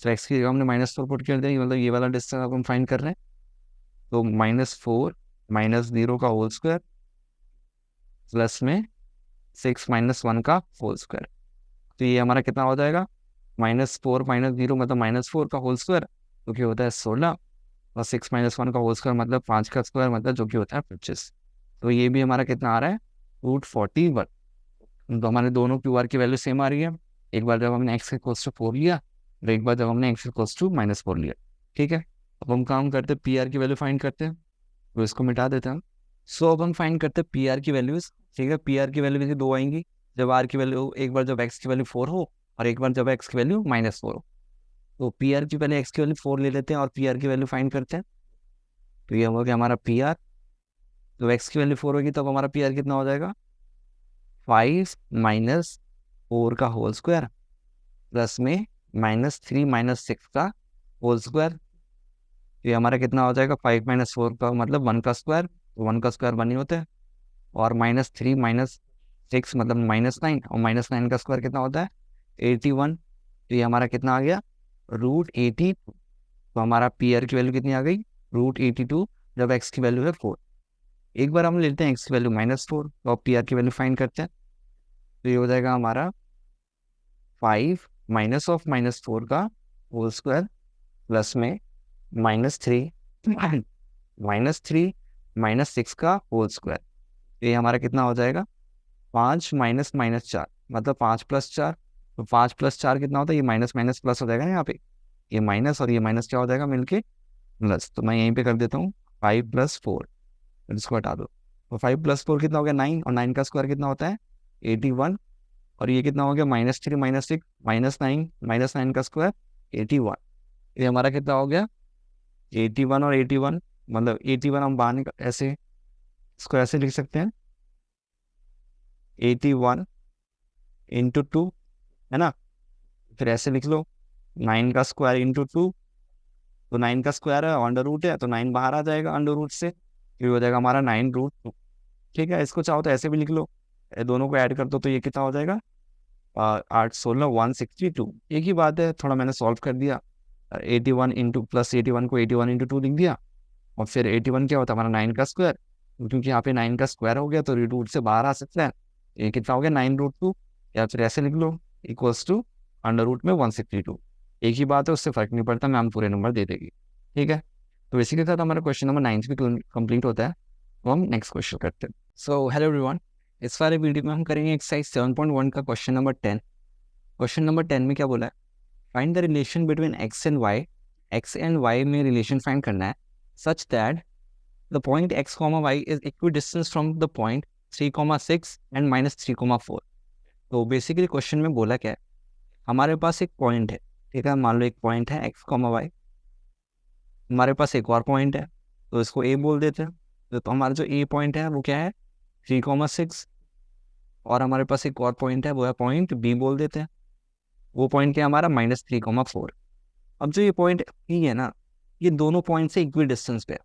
Speaker 1: तो एक्स की जगह हमने -4 पुट कर दिया, मतलब ये वाला डिस्टेंस अब हम फाइंड कर रहे हैं। तो -4 - 0 का होल स्क्वायर प्लस में 6 - 1 का होल स्क्वायर, तो ये हमारा कितना हो जाएगा, -4 - 0 मतलब -4 का होल स्क्वायर, जो कि होता है 16, और 6 - 1 का होल स्क्वायर मतलब 5 का स्क्वायर, मतलब जो कि होता है 25। तो ये भी हमारा कितना आ रहा है, √41। तो हमारे दोनों क्यू आर की वैल्यू सेम आ रही है, एक बार जब हमने एक्स इक्वल्स टू 4 लिया, और एक बार जब हमने एक्स इक्वल्स टू -4 लिया, ठीक है। अब हम काम करते हैं, पी आर की वैल्यू फाइंड करते हैं, तो इसको मिटा देते हैं हम। सो अब हम फाइंड करते हैं पी आर की वैल्यूज, ठीक है। पी आर की वैल्यू भी दो आएंगी, जब आर की वैल्यू, एक बार जब एक्स की वैल्यू 4 हो, और एक बार जब एक्स की वैल्यू -4 हो। तो पी आर की पहले एक्स की वैल्यू 4 ले लेते हैं, और पी आर की वैल्यू फाइंड करते हैं। तो ये हो गया हमारा पी आर। तो एक्स की वैल्यू 4 होगी, तब हमारा पी आर कितना हो जाएगा, 5 - 4 का होल स्क्वायर प्लस में -3 - 6 का होल स्क्वायर। ये हमारा कितना हो जाएगा, 5 - 4 का मतलब 1 का स्क्वायर, तो 1 का स्क्वायर 1 ही होता है, और -3 - 6 मतलब -9, और -9 का स्क्वायर कितना होता है, 81। तो ये हमारा कितना आ गया, √82। तो हमारा पी आर की वैल्यू कितनी आ गई, √82, जब एक्स की वैल्यू है 4। एक बार हम लेते हैं एक्स की वैल्यू -4, तो अब पी आर की वैल्यू फाइंड करते हैं। तो ये हो जाएगा हमारा 5 -4 का होल स्क्वायर प्लस में -3 -6 का होल स्क्वायर। ये हमारा कितना हो जाएगा, 5 -4 मतलब 5 + 4। तो 5 + 4 कितना होता है, ये माइनस माइनस प्लस हो जाएगा ना, यहाँ पे ये माइनस और ये माइनस क्या हो जाएगा मिलके प्लस। तो मैं यहीं पे कर देता हूँ 5 + 4, इसको हटा दो। तो 5 + 4 कितना हो गया, 9, और 9 का स्क्वायर कितना होता है, 81। और ये कितना हो गया, -3 - 6 -9, -9 का स्क्वायर 81। ये हमारा कितना हो गया, 81 और 81, मतलब 81 हम बाहर ऐसे इसको ऐसे लिख सकते हैं, 81 × 2, है ना। फिर ऐसे लिख लो, 9 का स्क्वायर × 2। तो 9 का स्क्वायर है, अंडर रूट है, तो 9 बाहर आ जाएगा अंडर रूट से, ये हो जाएगा हमारा 9√2, ठीक है। इसको चाहो तो ऐसे भी लिख लो, दोनों को ऐड कर दो, तो ये कितना हो जाएगा, 8 16 162। एक ही बात है, थोड़ा मैंने सॉल्व कर दिया, 81 इंटू +81 को 81 × 2 लिख दिया, और फिर 81 क्या होता है हमारा 9 का स्क्वायर, क्योंकि यहाँ पे 9 का स्क्वायर हो गया, तो रूट से बाहर आ सकता है। ये कितना हो गया, 9√2। या फिर ऐसे लिख लो इक्वल्स टू अंडर रूट में 162। एक ही बात है, उससे फर्क नहीं पड़ता, मैम पूरे नंबर दे देगी। ठीक है, तो इसी के साथ हमारा क्वेश्चन नंबर 9 भी कंप्लीट होता है। तो हम नेक्स्ट क्वेश्चन करते हैं। सो हेलो एवरीवन, इस वाले वीडियो में हम करेंगे एक्सरसाइज 7.1 का क्वेश्चन नंबर 10। क्वेश्चन नंबर 10 में क्या बोला है, find the relation between X and Y. X and Y में रिलेशन फाइंड करना है such that the point X comma Y is equidistant from the point 3,6 and -3,4। तो basically question में बोला क्या है, हमारे पास एक पॉइंट है, ठीक है, मान लो एक पॉइंट है एक्स कॉमा वाई, हमारे पास एक और पॉइंट है तो इसको ए बोल देते हैं। तो हमारा जो ए पॉइंट है वो क्या है 3,6, और हमारे पास एक और पॉइंट है वो है पॉइंट बी बोल देते हैं, वो पॉइंट क्या है हमारा -3,4। अब जो ये पॉइंट पी है ना, ये दोनों पॉइंट से इक्वल डिस्टेंस पे है,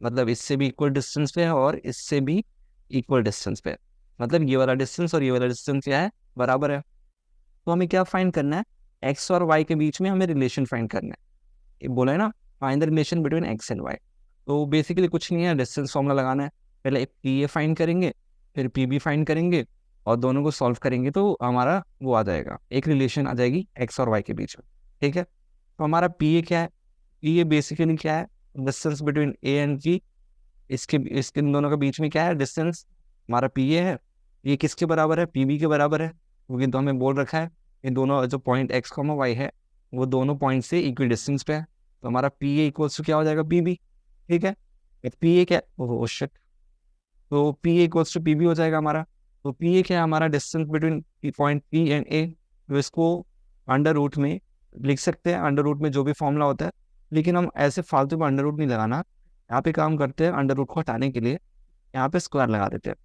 Speaker 1: मतलब इससे भी इक्वल डिस्टेंस पे है और इससे भी इक्वल डिस्टेंस पे है, मतलब ये वाला डिस्टेंस और ये वाला डिस्टेंस क्या है, बराबर है। तो हमें क्या फाइंड करना है, एक्स और वाई के बीच में हमें रिलेशन फाइंड करना है। ये बोला है ना, find the relation between X and Y. तो बेसिकली कुछ नहीं है, डिस्टेंस फॉर्मूला लगाना है। पहले एक पी ए फाइंड करेंगे, फिर पी बी फाइंड करेंगे, और दोनों को सॉल्व करेंगे तो हमारा वो आ जाएगा, एक रिलेशन आ जाएगी एक्स और वाई के बीच में। ठीक है, तो हमारा पी ए क्या है, पी ए बेसिकली क्या है, distance between A and B. इसके इसके इन दोनों के बीच में क्या है डिस्टेंस, हमारा पी ए है। ये किसके बराबर है, पी बी के बराबर है, क्योंकि तो हमें बोल रखा है ये दोनों जो पॉइंट एक्स कॉमा वाई है वो दोनों पॉइंट से इक्वल डिस्टेंस पे है। तो हमारा पी ए इक्वल्स टू क्या हो जाएगा, पी बी। ठीक है, पी ए क्या, ओह शिट, तो P A equals to P B हो जाएगा हमारा। तो पी ए क्या है, हमारा distance between point P and A. तो इसको अंडर रूट में लिख सकते हैं, अंडर रूट में जो भी फॉर्मूला होता है, लेकिन हम ऐसे फालतू में अंडर रूट नहीं लगाना। यहाँ पे काम करते हैं, अंडर रूट को हटाने के लिए यहाँ पे स्क्वायर लगा देते हैं।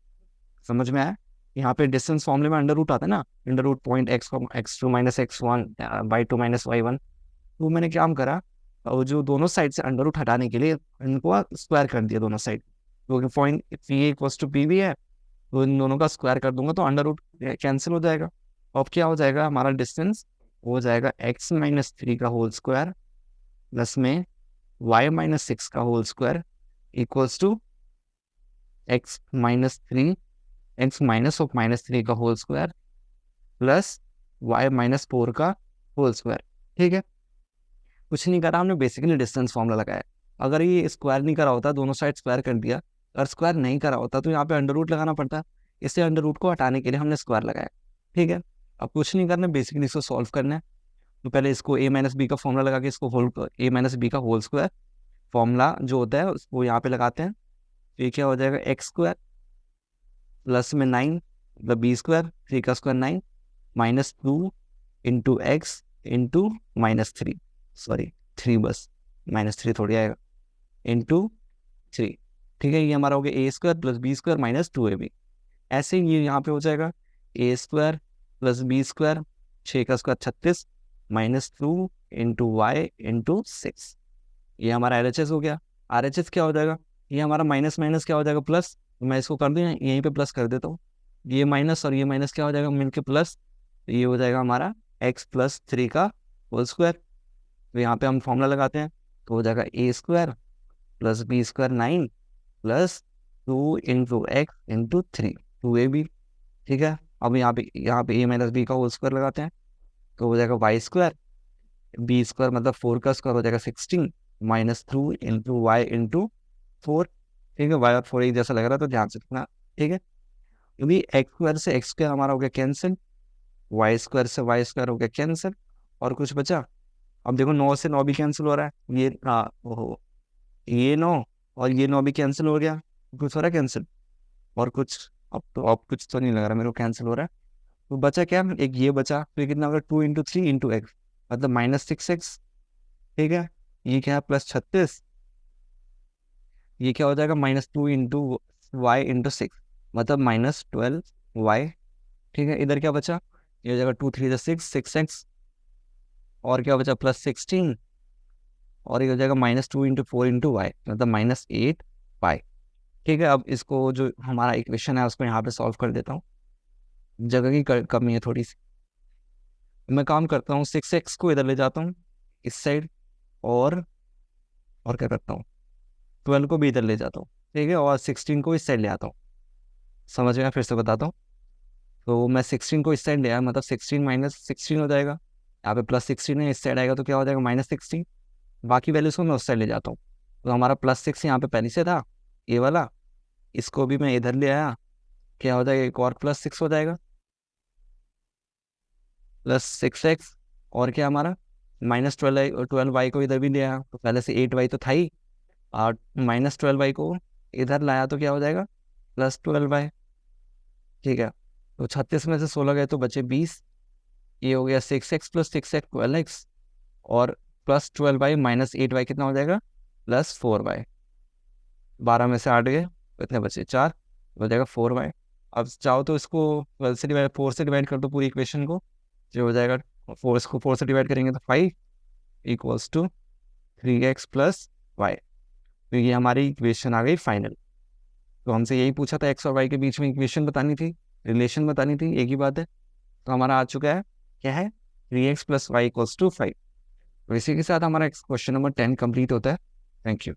Speaker 1: समझ में आया, यहाँ पे डिस्टेंस फॉर्मूले में अंडर रूट आता है ना, under root point x2 - x1 y2 - y1। तो मैंने क्या करा, और जो दोनों साइड से अंडर रूट हटाने के लिए इनको स्क्वायर कर दिया दोनों साइड, क्योंकि point P A equals to P B है, तो इन दोनों का स्क्वायर कर दूंगा तो अंडर रूट कैंसिल हो जाएगा। अब क्या हो जाएगा, हमारा डिस्टेंस हो जाएगा x - 3 का होल स्क्वायर प्लस में y - 6 का whole square equals to x - 3 x -3 का होल स्क्वायर प्लस y - 4 का होल स्क्वायर। ठीक है, कुछ नहीं करा हमने, बेसिकली डिस्टेंस फॉर्मूला लगाया। अगर ये स्क्वायर नहीं करा होता, दोनों साइड स्क्वायर कर दिया, अगर स्क्वायर नहीं करा होता तो यहाँ पे अंडर रूट लगाना पड़ता, इससे अंडर रूट को हटाने के लिए हमने स्क्वायर लगाया। ठीक है, अब कुछ नहीं करना, बेसिकली इसको सॉल्व करना है। तो पहले इसको a - b का फॉर्मूला लगा के इसको होल a - b का होल स्क्वायर फॉर्मूला जो होता है वो यहाँ पे लगाते हैं। तो ये क्या हो जाएगा, एक्स स्क्वायर प्लस में 9 मतलब बी स्क्वायर, 3 का square 9 -2 into x into -3, sorry 3 बस, -3 थोड़ी आएगा, इंटू 3। ठीक है, ये हमारा हो गया A square plus B square -2ab। ऐसे ही ये यहाँ पे हो जाएगा A square plus B square, 6 का स्क्वायर 36 -2 इंटू वाई इंटू 6। ये हमारा RHS हो गया। RHS क्या हो जाएगा, ये हमारा माइनस माइनस क्या हो जाएगा प्लस, तो मैं इसको कर दूँ यहीं पे प्लस कर देता हूँ। ये माइनस और ये माइनस क्या हो जाएगा मिलके प्लस, तो ये हो जाएगा हमारा x + 3 का होल स्क्वायर। तो यहाँ पे हम फॉर्मूला लगाते हैं, तो हो जाएगा A square plus B square 9 plus 2 into x into 3 2ab। ठीक है, अब यहाँ पे a - b का होल स्क्वायर लगाते हैं, तो हो जाएगा वाई स्क्वायर, बी स्क्वायर मतलब 4 का स्क्वायर हो जाएगा 16 -2 इंटू वाई इंटू 4। ठीक है, वाई और 4 एक जैसा लग रहा है तो ध्यान से रखना। ठीक है, क्योंकि एक्स स्क्वायर से एक्स स्क्वायर हमारा हो गया कैंसिल, वाई स्क्वायर से वाई स्क्वायर हो गया कैंसिल, और कुछ बचा। अब देखो 9 से 9 भी कैंसिल हो रहा है, ये ओहो, ये 9 और ये 9 भी कैंसिल हो गया, कुछ हो रहा है कैंसिल, और कुछ अब कुछ तो नहीं लग रहा मेरे को कैंसिल हो रहा है। तो बचा क्या, एक ये बचा, तो ये कितना होगा 2 इंटू 3 इंटू एक्स मतलब -6x। ठीक है, ये क्या है +36, ये क्या हो जाएगा -2 इंटू वाई इंटू 6 मतलब -12y। ठीक है, इधर क्या बचा, ये हो जाएगा 2 3 6 6x, और क्या बचा +16, और ये हो जाएगा -2 इंटू 4 इंटू वाई मतलब -8y। ठीक है, अब इसको जो हमारा इक्वेशन है उसको यहाँ पे सॉल्व कर देता हूँ, जगह की कमी है थोड़ी सी। मैं काम करता हूँ 6x को इधर ले जाता हूँ इस साइड, और क्या करता हूँ 12 को भी इधर ले जाता हूँ। ठीक है, और 16 को इस साइड ले आता हूँ। समझ में, फिर से बताता हूँ, तो मैं 16 को इस साइड ले आया, मतलब 16 माइनस 16 हो जाएगा। यहाँ पे प्लस 16 है, इस साइड आएगा तो क्या हो जाएगा -16। बाकी वैल्यूज को मैं उस साइड ले जाता हूँ। तो हमारा +6 यहाँ पे पहले से था, ये वाला, इसको भी मैं इधर ले आया, क्या हो जाएगा, एक और +6 हो जाएगा, +6x। और क्या हमारा -12y को इधर भी ले आया, तो पहले से 8y तो था ही, और -12y को इधर लाया तो क्या हो जाएगा, +12y। ठीक है, तो 36 में से 16 गए तो बचे 20। ये हो गया 6x + 6x 12x, और +12y -8y कितना हो जाएगा, +4y। 12 में से 8 गए, कितने बचे, 4, हो जाएगा 4y। अब चाहो तो इसको 12 से डिवाइड 4 से डिवाइड कर दो पूरी इक्वेशन को, जो हो जाएगा 4, इसको 4 से डिवाइड करेंगे तो 5 = 3x + y। तो ये हमारी इक्वेशन आ गई फाइनल। तो हमसे यही पूछा था, x और y के बीच में इक्वेशन बतानी थी, रिलेशन बतानी थी, एक ही बात है। तो हमारा आ चुका है, क्या है, 3x + y = 5। तो इसी के साथ हमारा क्वेश्चन नंबर 10 कंप्लीट होता है। Thank you.